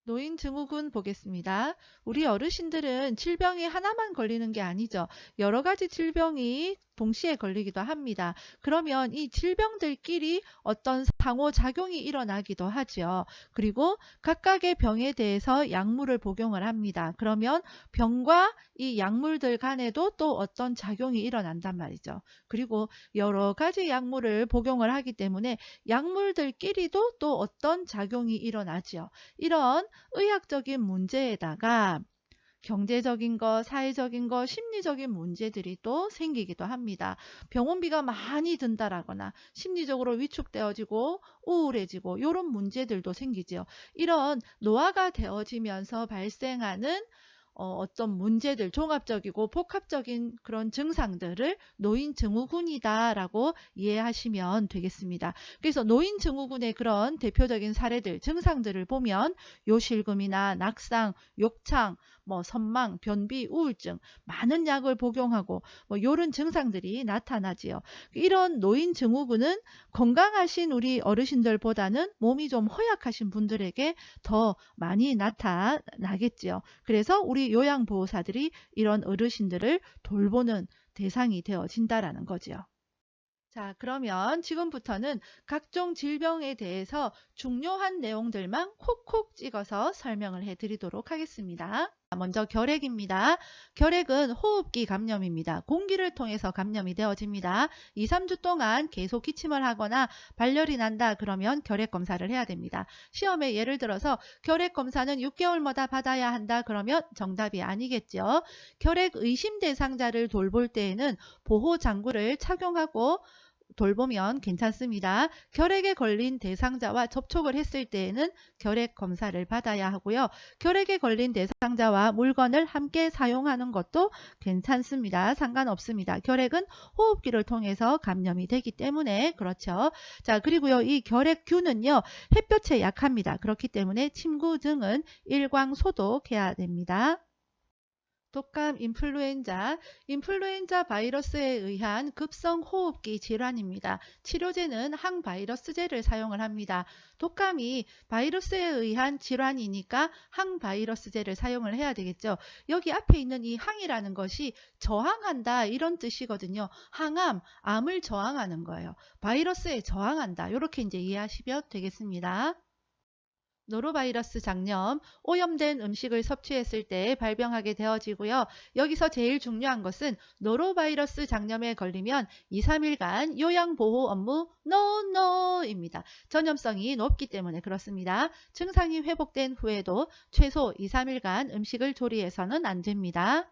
노인 증후군 보겠습니다. 우리 어르신들은 질병이 하나만 걸리는 게 아니죠. 여러 가지 질병이 동시에 걸리기도 합니다. 그러면 이 질병들끼리 어떤 상호작용이 일어나기도 하죠. 그리고 각각의 병에 대해서 약물을 복용을 합니다. 그러면 병과 이 약물들 간에도 또 어떤 작용이 일어난단 말이죠. 그리고 여러 가지 약물을 복용을 하기 때문에 약물들끼리도 또 어떤 작용이 일어나죠. 이런 의학적인 문제에다가 경제적인 거, 사회적인 거, 심리적인 문제들이 또 생기기도 합니다. 병원비가 많이 든다라거나 심리적으로 위축되어지고 우울해지고 이런 문제들도 생기죠. 이런 노화가 되어지면서 발생하는 어떤 문제들, 종합적이고 복합적인 그런 증상들을 노인증후군이다라고 이해하시면 되겠습니다. 그래서 노인증후군의 그런 대표적인 사례들, 증상들을 보면 요실금이나 낙상, 욕창, 선망, 변비, 우울증, 많은 약을 복용하고 이런 증상들이 나타나지요. 이런 노인증후군은 건강하신 우리 어르신들보다는 몸이 좀 허약하신 분들에게 더 많이 나타나겠지요. 그래서 우리 요양보호사들이 이런 어르신들을 돌보는 대상이 되어진다라는 거죠. 자, 그러면 지금부터는 각종 질병에 대해서 중요한 내용들만 콕콕 찍어서 설명을 해드리도록 하겠습니다. 먼저 결핵입니다. 결핵은 호흡기 감염입니다. 공기를 통해서 감염이 되어집니다. 2, 3주 동안 계속 기침을 하거나 발열이 난다 그러면 결핵 검사를 해야 됩니다. 시험에 예를 들어서 결핵 검사는 6개월마다 받아야 한다 그러면 정답이 아니겠죠. 결핵 의심 대상자를 돌볼 때에는 보호 장구를 착용하고 돌보면 괜찮습니다. 결핵에 걸린 대상자와 접촉을 했을 때에는 결핵 검사를 받아야 하고요. 결핵에 걸린 대상자와 물건을 함께 사용하는 것도 괜찮습니다. 상관없습니다. 결핵은 호흡기를 통해서 감염이 되기 때문에 그렇죠. 자, 그리고요. 이 결핵균은요. 햇볕에 약합니다. 그렇기 때문에 침구 등은 일광 소독해야 됩니다. 독감 인플루엔자 바이러스에 의한 급성호흡기 질환입니다. 치료제는 항바이러스제를 사용을 합니다. 독감이 바이러스에 의한 질환이니까 항바이러스제를 사용을 해야 되겠죠. 여기 앞에 있는 이 항이라는 것이 저항한다 이런 뜻이거든요. 항암, 암을 저항하는 거예요. 바이러스에 저항한다. 이렇게 이제 이해하시면 되겠습니다. 노로바이러스 장염, 오염된 음식을 섭취했을 때 발병하게 되어지고요. 여기서 제일 중요한 것은 노로바이러스 장염에 걸리면 2, 3일간 요양보호 업무 NO입니다. 전염성이 높기 때문에 그렇습니다. 증상이 회복된 후에도 최소 2, 3일간 음식을 조리해서는 안 됩니다.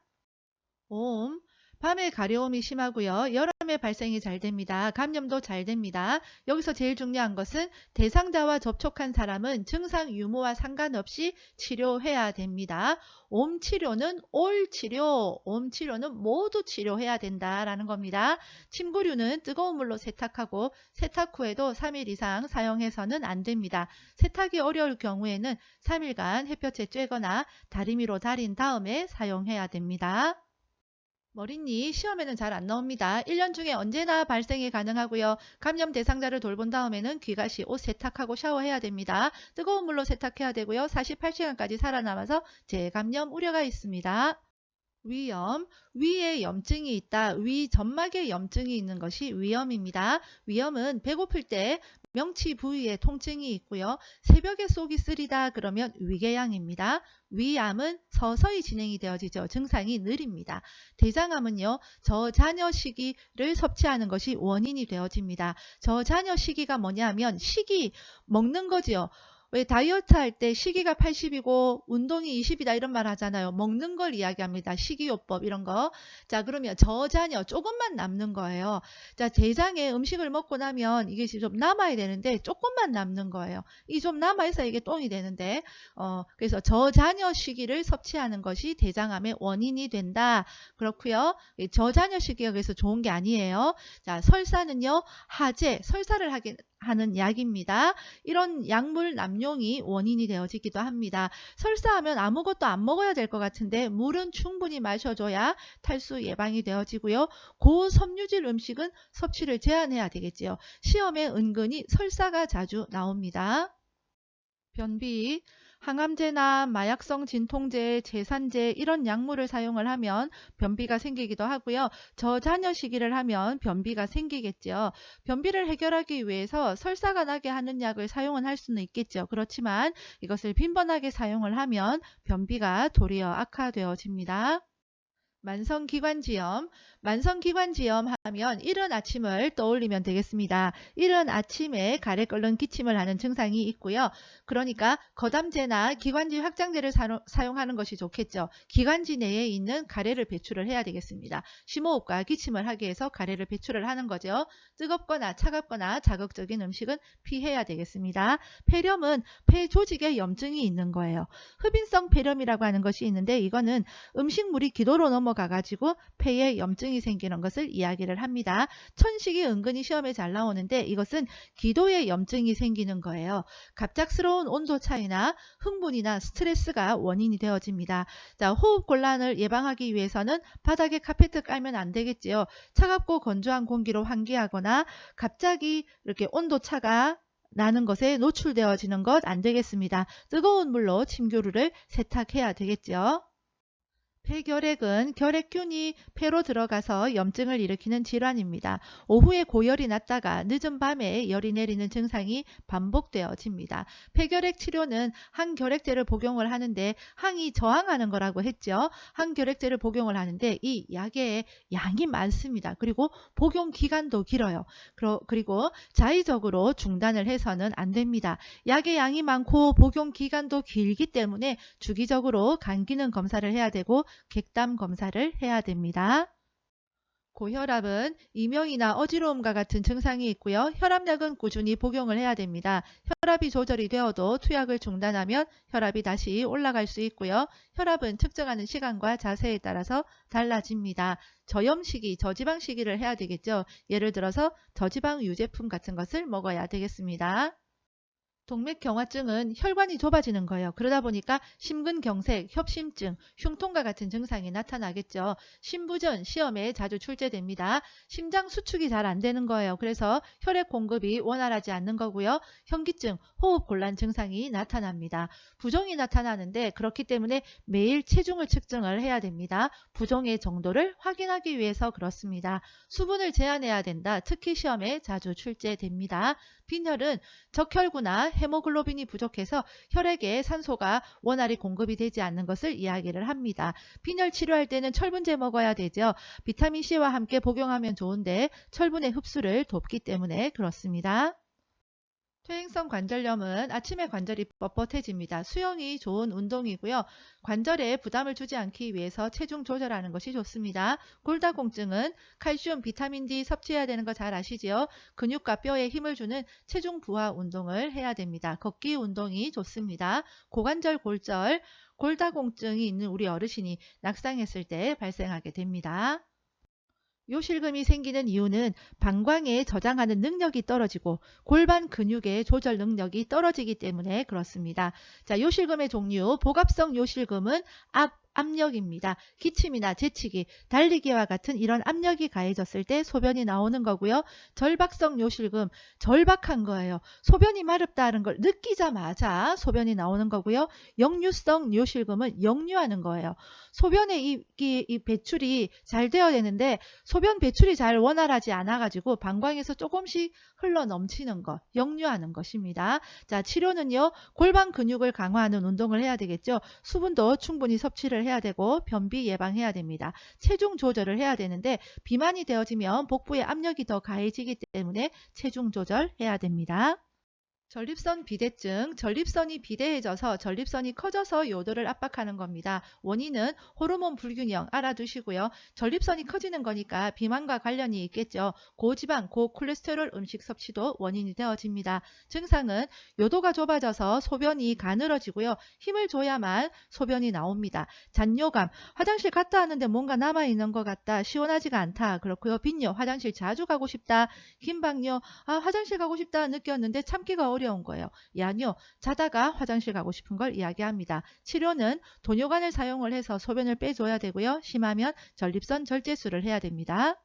옴, 밤에 가려움이 심하고요. 여름에 발생이 잘 됩니다. 감염도 잘 됩니다. 여기서 제일 중요한 것은 대상자와 접촉한 사람은 증상 유무와 상관없이 치료해야 됩니다. 옴 치료는 올 치료, 옴 치료는 모두 치료해야 된다라는 겁니다. 침구류는 뜨거운 물로 세탁하고 세탁 후에도 3일 이상 사용해서는 안 됩니다. 세탁이 어려울 경우에는 3일간 햇볕에 쬐거나 다리미로 달인 다음에 사용해야 됩니다. 머리니 시험에는 잘 안 나옵니다. 1년 중에 언제나 발생이 가능하고요. 감염 대상자를 돌본 다음에는 귀가 시 옷 세탁하고 샤워해야 됩니다. 뜨거운 물로 세탁해야 되고요. 48시간까지 살아남아서 재감염 우려가 있습니다. 위염, 위에 염증이 있다. 위 점막에 염증이 있는 것이 위염입니다. 위염은 배고플 때 명치 부위에 통증이 있고요. 새벽에 속이 쓰리다 그러면 위궤양입니다. 위암은 서서히 진행이 되어지죠. 증상이 느립니다. 대장암은요. 저잔여 시기를 섭취하는 것이 원인이 되어집니다. 저잔여 시기가 뭐냐면 시기 먹는 거지요. 왜 다이어트 할 때 시기가 80이고 운동이 20이다 이런 말 하잖아요. 먹는 걸 이야기합니다. 식이요법 이런 거. 자, 그러면 저잔여 조금만 남는 거예요. 자, 대장에 음식을 먹고 나면 이게 좀 남아야 되는데 조금만 남는 거예요. 이 좀 남아있어야 이게 똥이 되는데 그래서 저잔여 시기를 섭취하는 것이 대장암의 원인이 된다. 그렇고요. 저잔여 시기가 그래서 좋은 게 아니에요. 자, 설사는요. 하재, 설사를 하는 약입니다. 이런 약물 남용이 원인이 되어지기도 합니다. 설사하면 아무것도 안 먹어야 될 것 같은데 물은 충분히 마셔줘야 탈수 예방이 되어지고요. 고섬유질 음식은 섭취를 제한해야 되겠지요. 시험에 은근히 설사가 자주 나옵니다. 변비, 항암제나 마약성 진통제, 제산제 이런 약물을 사용을 하면 변비가 생기기도 하고요. 저잔여 시기를 하면 변비가 생기겠죠. 변비를 해결하기 위해서 설사가 나게 하는 약을 사용은 할 수는 있겠죠. 그렇지만 이것을 빈번하게 사용을 하면 변비가 도리어 악화되어집니다. 만성기관지염 하면 이른 아침을 떠올리면 되겠습니다. 이른 아침에 가래 끓는 기침을 하는 증상이 있고요. 그러니까 거담제나 기관지 확장제를 사용하는 것이 좋겠죠. 기관지 내에 있는 가래를 배출을 해야 되겠습니다. 심호흡과 기침을 하기 위해서 가래를 배출을 하는 거죠. 뜨겁거나 차갑거나 자극적인 음식은 피해야 되겠습니다. 폐렴은 폐 조직에 염증이 있는 거예요. 흡인성 폐렴이라고 하는 것이 있는데 이거는 음식물이 기도로 넘어가가지고 폐에 염증이 생기는 것을 이야기를 합니다. 천식이 은근히 시험에 잘 나오는데 이것은 기도에 염증이 생기는 거예요. 갑작스러운 온도 차이나 흥분이나 스트레스가 원인이 되어집니다. 자, 호흡 곤란을 예방하기 위해서는 바닥에 카페트 깔면 안 되겠지요. 차갑고 건조한 공기로 환기하거나 갑자기 이렇게 온도 차가 나는 것에 노출되어지는 것 안 되겠습니다. 뜨거운 물로 침교류를 세탁해야 되겠죠. 폐결핵은 결핵균이 폐로 들어가서 염증을 일으키는 질환입니다. 오후에 고열이 났다가 늦은 밤에 열이 내리는 증상이 반복되어집니다. 폐결핵 치료는 항결핵제를 복용을 하는데 항이 저항하는 거라고 했죠. 항결핵제를 복용을 하는데 이 약의 양이 많습니다. 그리고 복용 기간도 길어요. 그리고 자의적으로 중단을 해서는 안 됩니다. 약의 양이 많고 복용 기간도 길기 때문에 주기적으로 간 기능 검사를 해야 되고 객담 검사를 해야 됩니다. 고혈압은 이명이나 어지러움과 같은 증상이 있고요. 혈압약은 꾸준히 복용을 해야 됩니다. 혈압이 조절이 되어도 투약을 중단하면 혈압이 다시 올라갈 수 있고요. 혈압은 측정하는 시간과 자세에 따라서 달라집니다. 저염 시기, 저지방 시기를 해야 되겠죠. 예를 들어서 저지방 유제품 같은 것을 먹어야 되겠습니다. 동맥경화증은 혈관이 좁아지는 거예요. 그러다 보니까 심근경색, 협심증, 흉통과 같은 증상이 나타나겠죠. 심부전 시험에 자주 출제됩니다. 심장 수축이 잘 안 되는 거예요. 그래서 혈액 공급이 원활하지 않는 거고요. 현기증, 호흡곤란 증상이 나타납니다. 부종이 나타나는데 그렇기 때문에 매일 체중을 측정을 해야 됩니다. 부종의 정도를 확인하기 위해서 그렇습니다. 수분을 제한해야 된다. 특히 시험에 자주 출제됩니다. 빈혈은 적혈구나 헤모글로빈이 부족해서 혈액에 산소가 원활히 공급이 되지 않는 것을 이야기를 합니다. 빈혈 치료할 때는 철분제 먹어야 되죠. 비타민C와 함께 복용하면 좋은데 철분의 흡수를 돕기 때문에 그렇습니다. 퇴행성 관절염은 아침에 관절이 뻣뻣해집니다. 수영이 좋은 운동이고요. 관절에 부담을 주지 않기 위해서 체중 조절하는 것이 좋습니다. 골다공증은 칼슘, 비타민 D 섭취해야 되는 거 잘 아시지요? 근육과 뼈에 힘을 주는 체중 부하 운동을 해야 됩니다. 걷기 운동이 좋습니다. 고관절 골절, 골다공증이 있는 우리 어르신이 낙상했을 때 발생하게 됩니다. 요실금이 생기는 이유는 방광에 저장하는 능력이 떨어지고 골반 근육의 조절 능력이 떨어지기 때문에 그렇습니다. 자, 요실금의 종류, 복압성 요실금은 압력입니다. 기침이나 재치기, 달리기와 같은 이런 압력이 가해졌을 때 소변이 나오는 거고요. 절박성 요실금, 절박한 거예요. 소변이 마렵다는 걸 느끼자마자 소변이 나오는 거고요. 역류성 요실금은 역류하는 거예요. 소변의 이 배출이 잘 되어야 되는데 소변 배출이 잘 원활하지 않아 가지고 방광에서 조금씩 흘러 넘치는 것, 역류하는 것입니다. 자, 치료는요. 골반 근육을 강화하는 운동을 해야 되겠죠. 수분도 충분히 섭취를 해야 되고 변비 예방해야 됩니다. 체중 조절을 해야 되는데 비만이 되어지면 복부에 압력이 더 가해지기 때문에 체중 조절해야 됩니다. 전립선 비대증, 전립선이 비대해져서 전립선이 커져서 요도를 압박하는 겁니다. 원인은 호르몬 불균형 알아두시고요. 전립선이 커지는 거니까 비만과 관련이 있겠죠. 고지방, 고콜레스테롤 음식 섭취도 원인이 되어집니다. 증상은 요도가 좁아져서 소변이 가늘어지고요. 힘을 줘야만 소변이 나옵니다. 잔뇨감, 화장실 갔다 왔는데 뭔가 남아있는 것 같다. 시원하지가 않다. 그렇고요. 빈뇨, 화장실 자주 가고 싶다. 긴박뇨, 화장실 가고 싶다 느꼈는데 참기가 어려운 거예요. 야뇨, 자다가 화장실 가고 싶은 걸 이야기합니다. 치료는 도뇨관을 사용을 해서 소변을 빼줘야 되고요. 심하면 전립선 절제술을 해야 됩니다.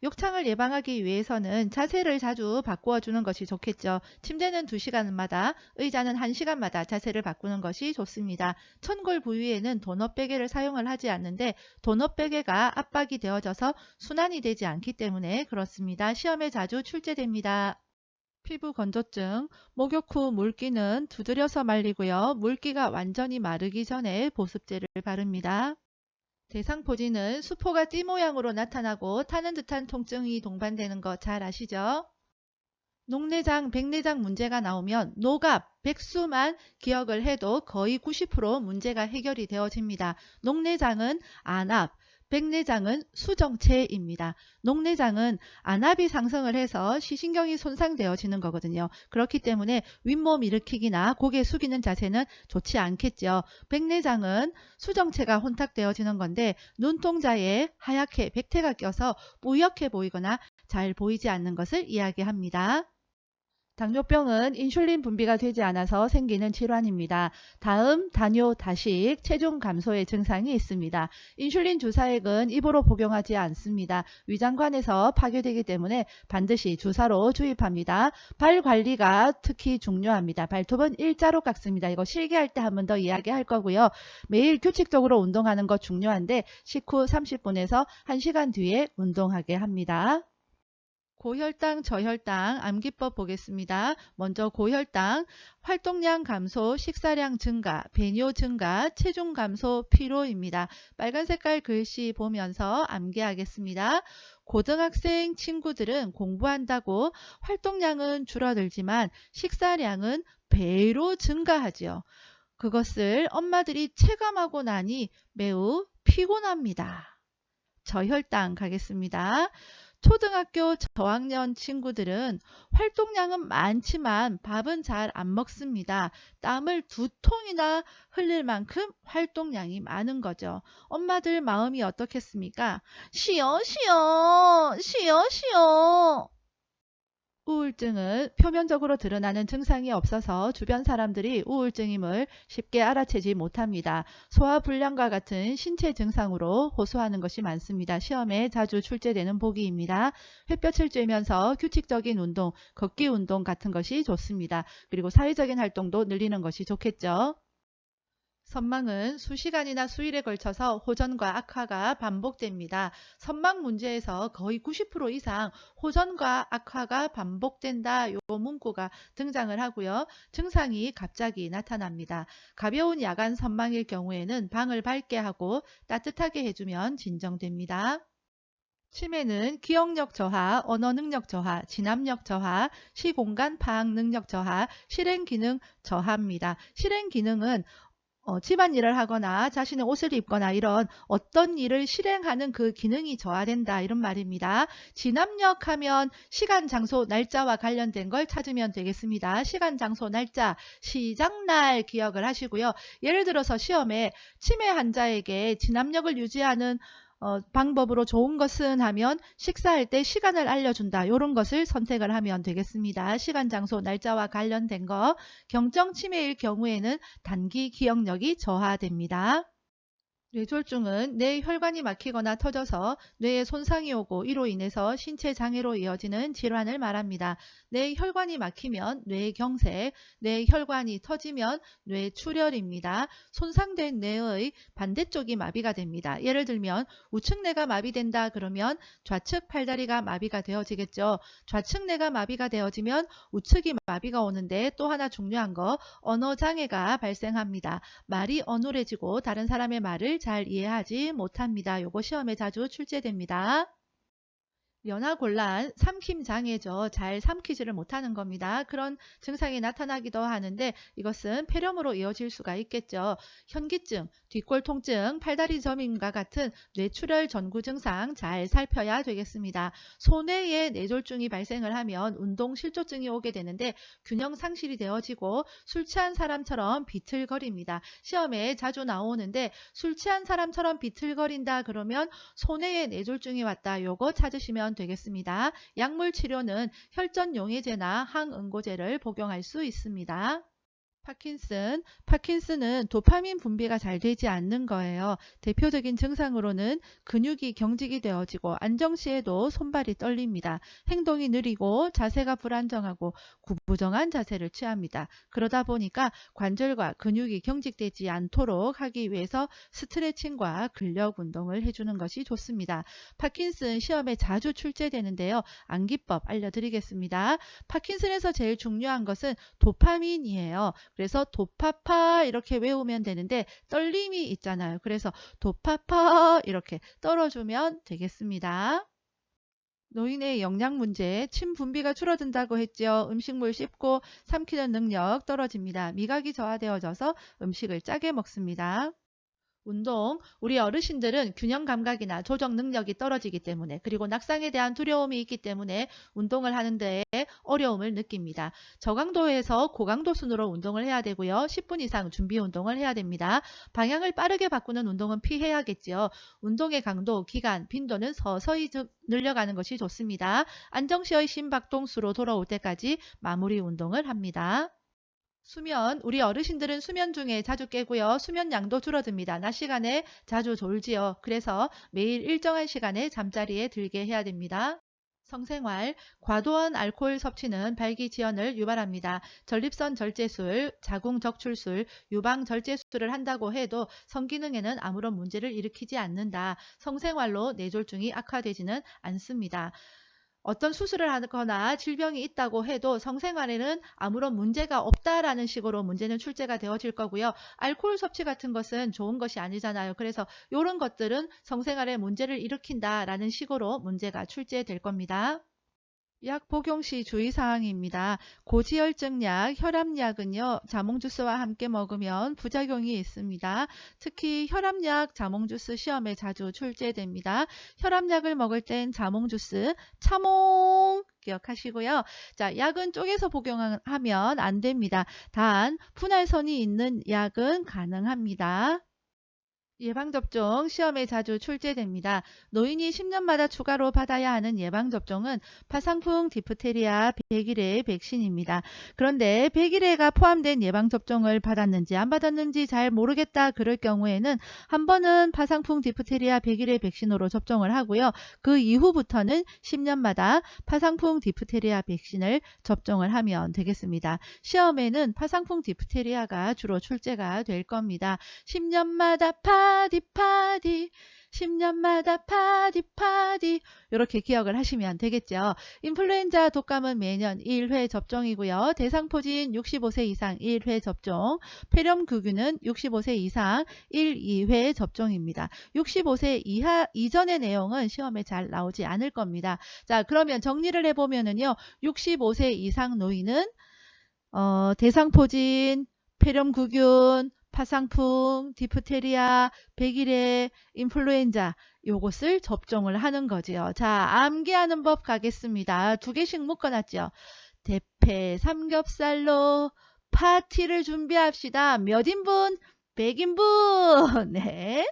욕창을 예방하기 위해서는 자세를 자주 바꾸어 주는 것이 좋겠죠. 침대는 2시간마다, 의자는 1시간마다 자세를 바꾸는 것이 좋습니다. 천골 부위에는 도넛베개를 사용을 하지 않는데 도넛베개가 압박이 되어져서 순환이 되지 않기 때문에 그렇습니다. 시험에 자주 출제됩니다. 피부 건조증, 목욕 후 물기는 두드려서 말리고요. 물기가 완전히 마르기 전에 보습제를 바릅니다. 대상포진은 수포가 띠 모양으로 나타나고 타는 듯한 통증이 동반되는 거 잘 아시죠? 녹내장, 백내장 문제가 나오면 녹압, 백수만 기억을 해도 거의 90% 문제가 해결이 되어집니다. 녹내장은 안압, 백내장은 수정체입니다. 녹내장은 안압이 상승을 해서 시신경이 손상되어지는 거거든요. 그렇기 때문에 윗몸 일으키기나 고개 숙이는 자세는 좋지 않겠죠. 백내장은 수정체가 혼탁되어지는 건데 눈동자에 하얗게 백태가 껴서 뿌옇게 보이거나 잘 보이지 않는 것을 이야기합니다. 당뇨병은 인슐린 분비가 되지 않아서 생기는 질환입니다. 다음 당뇨, 다식, 체중 감소의 증상이 있습니다. 인슐린 주사액은 입으로 복용하지 않습니다. 위장관에서 파괴되기 때문에 반드시 주사로 주입합니다. 발 관리가 특히 중요합니다. 발톱은 일자로 깎습니다. 이거 실기할 때 한 번 더 이야기할 거고요. 매일 규칙적으로 운동하는 거 중요한데 식후 30분에서 1시간 뒤에 운동하게 합니다. 고혈당, 저혈당, 암기법 보겠습니다. 먼저 고혈당, 활동량 감소, 식사량 증가, 배뇨 증가, 체중 감소, 피로입니다. 빨간 색깔 글씨 보면서 암기하겠습니다. 고등학생 친구들은 공부한다고 활동량은 줄어들지만 식사량은 배로 증가하지요. 그것을 엄마들이 체감하고 나니 매우 피곤합니다. 저혈당 가겠습니다. 초등학교 저학년 친구들은 활동량은 많지만 밥은 잘 안 먹습니다. 땀을 2통이나 흘릴 만큼 활동량이 많은 거죠. 엄마들 마음이 어떻겠습니까? 쉬어 쉬어 쉬어 쉬어. 우울증은 표면적으로 드러나는 증상이 없어서 주변 사람들이 우울증임을 쉽게 알아채지 못합니다. 소화불량과 같은 신체 증상으로 호소하는 것이 많습니다. 시험에 자주 출제되는 보기입니다. 햇볕을 쬐면서 규칙적인 운동, 걷기 운동 같은 것이 좋습니다. 그리고 사회적인 활동도 늘리는 것이 좋겠죠. 선망은 수시간이나 수일에 걸쳐서 호전과 악화가 반복됩니다. 선망 문제에서 거의 90% 이상 호전과 악화가 반복된다. 요 문구가 등장을 하고요. 증상이 갑자기 나타납니다. 가벼운 야간 선망일 경우에는 방을 밝게 하고 따뜻하게 해주면 진정됩니다. 치매는 기억력 저하, 언어 능력 저하, 진압력 저하, 시공간 파악 능력 저하, 실행 기능 저하입니다. 실행 기능은 집안일을 하거나 자신의 옷을 입거나 이런 어떤 일을 실행하는 그 기능이 저하된다 이런 말입니다. 진압력 하면 시간, 장소, 날짜와 관련된 걸 찾으면 되겠습니다. 시간, 장소, 날짜, 시작날 기억을 하시고요. 예를 들어서 시험에 치매 환자에게 진압력을 유지하는 방법으로 좋은 것은 하면 식사할 때 시간을 알려준다. 이런 것을 선택을 하면 되겠습니다. 시간, 장소, 날짜와 관련된 거. 경정 치매일 경우에는 단기 기억력이 저하됩니다. 뇌졸중은 뇌 혈관이 막히거나 터져서 뇌에 손상이 오고 이로 인해서 신체 장애로 이어지는 질환을 말합니다. 뇌 혈관이 막히면 뇌경색, 뇌 혈관이 터지면 뇌출혈입니다. 손상된 뇌의 반대쪽이 마비가 됩니다. 예를 들면 우측 뇌가 마비된다 그러면 좌측 팔다리가 마비가 되어지겠죠. 좌측 뇌가 마비가 되어지면 우측이 마비가 오는데 또 하나 중요한 거 언어장애가 발생합니다. 말이 어눌해지고 다른 사람의 말을 잘 이해하지 못합니다. 요거 시험에 자주 출제됩니다. 연하곤란, 삼킴장애죠. 잘 삼키지를 못하는 겁니다. 그런 증상이 나타나기도 하는데 이것은 폐렴으로 이어질 수가 있겠죠. 현기증, 뒷골 통증, 팔다리 저림과 같은 뇌출혈 전구 증상 잘 살펴야 되겠습니다. 소뇌에 뇌졸중이 발생을 하면 운동실조증이 오게 되는데 균형 상실이 되어지고 술 취한 사람처럼 비틀거립니다. 시험에 자주 나오는데 술 취한 사람처럼 비틀거린다 그러면 소뇌에 뇌졸중이 왔다. 요거 찾으시면 되겠습니다. 약물 치료는 혈전용해제나 항응고제를 복용할 수 있습니다. 파킨슨은 도파민 분비가 잘 되지 않는 거예요. 대표적인 증상으로는 근육이 경직이 되어지고 안정시에도 손발이 떨립니다. 행동이 느리고 자세가 불안정하고 구부정한 자세를 취합니다. 그러다 보니까 관절과 근육이 경직되지 않도록 하기 위해서 스트레칭과 근력 운동을 해주는 것이 좋습니다. 파킨슨 시험에 자주 출제되는데요. 암기법 알려드리겠습니다. 파킨슨에서 제일 중요한 것은 도파민이에요. 그래서 도파파 이렇게 외우면 되는데 떨림이 있잖아요. 그래서 도파파 이렇게 떨어주면 되겠습니다. 노인의 영양 문제, 침 분비가 줄어든다고 했죠. 음식물 씹고 삼키는 능력 떨어집니다. 미각이 저하되어져서 음식을 짜게 먹습니다. 운동, 우리 어르신들은 균형 감각이나 조정 능력이 떨어지기 때문에 그리고 낙상에 대한 두려움이 있기 때문에 운동을 하는 데 어려움을 느낍니다. 저강도에서 고강도 순으로 운동을 해야 되고요. 10분 이상 준비 운동을 해야 됩니다. 방향을 빠르게 바꾸는 운동은 피해야겠지요. 운동의 강도, 기간, 빈도는 서서히 늘려가는 것이 좋습니다. 안정시의 심박동수로 돌아올 때까지 마무리 운동을 합니다. 수면, 우리 어르신들은 수면 중에 자주 깨고요. 수면 양도 줄어듭니다. 낮 시간에 자주 졸지요. 그래서 매일 일정한 시간에 잠자리에 들게 해야 됩니다. 성생활, 과도한 알코올 섭취는 발기지연을 유발합니다. 전립선 절제술, 자궁 적출술, 유방 절제술을 한다고 해도 성기능에는 아무런 문제를 일으키지 않는다. 성생활로 뇌졸중이 악화되지는 않습니다. 어떤 수술을 하거나 질병이 있다고 해도 성생활에는 아무런 문제가 없다라는 식으로 문제는 출제가 되어질 거고요. 알코올 섭취 같은 것은 좋은 것이 아니잖아요. 그래서 이런 것들은 성생활에 문제를 일으킨다라는 식으로 문제가 출제될 겁니다. 약 복용 시 주의사항입니다. 고지혈증 약, 혈압약은요, 자몽주스와 함께 먹으면 부작용이 있습니다. 특히 혈압약, 자몽주스 시험에 자주 출제됩니다. 혈압약을 먹을 땐 자몽주스, 차몽! 기억하시고요. 자, 약은 쪼개서 복용하면 안 됩니다. 단, 분할선이 있는 약은 가능합니다. 예방접종 시험에 자주 출제됩니다. 노인이 10년마다 추가로 받아야 하는 예방접종은 파상풍, 디프테리아, 백일해 백신입니다. 그런데 백일해가 포함된 예방접종을 받았는지 안 받았는지 잘 모르겠다 그럴 경우에는 한 번은 파상풍, 디프테리아, 백일해 백신으로 접종을 하고요. 그 이후부터는 10년마다 파상풍, 디프테리아 백신을 접종을 하면 되겠습니다. 시험에는 파상풍, 디프테리아가 주로 출제가 될 겁니다. 10년마다 파디 10년마다 파디 이렇게 기억을 하시면 되겠죠. 인플루엔자 독감은 매년 1회 접종이고요. 대상포진 65세 이상 1회 접종, 폐렴구균은 65세 이상 1, 2회 접종입니다. 65세 이하 이전의 내용은 시험에 잘 나오지 않을 겁니다. 자, 그러면 정리를 해보면은요. 65세 이상 노인은 대상포진, 폐렴구균, 파상풍, 디프테리아, 백일해, 인플루엔자 요것을 접종을 하는 거지요. 자, 암기하는 법 가겠습니다. 두 개씩 묶어놨죠. 대패 삼겹살로 파티를 준비합시다. 몇 인분? 100인분. 네.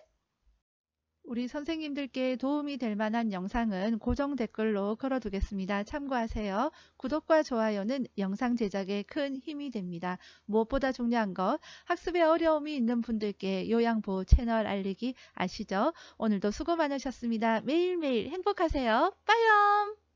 우리 선생님들께 도움이 될 만한 영상은 고정 댓글로 걸어두겠습니다. 참고하세요. 구독과 좋아요는 영상 제작에 큰 힘이 됩니다. 무엇보다 중요한 것, 학습에 어려움이 있는 분들께 요양보 채널 알리기 아시죠? 오늘도 수고 많으셨습니다. 매일매일 행복하세요. 빠염!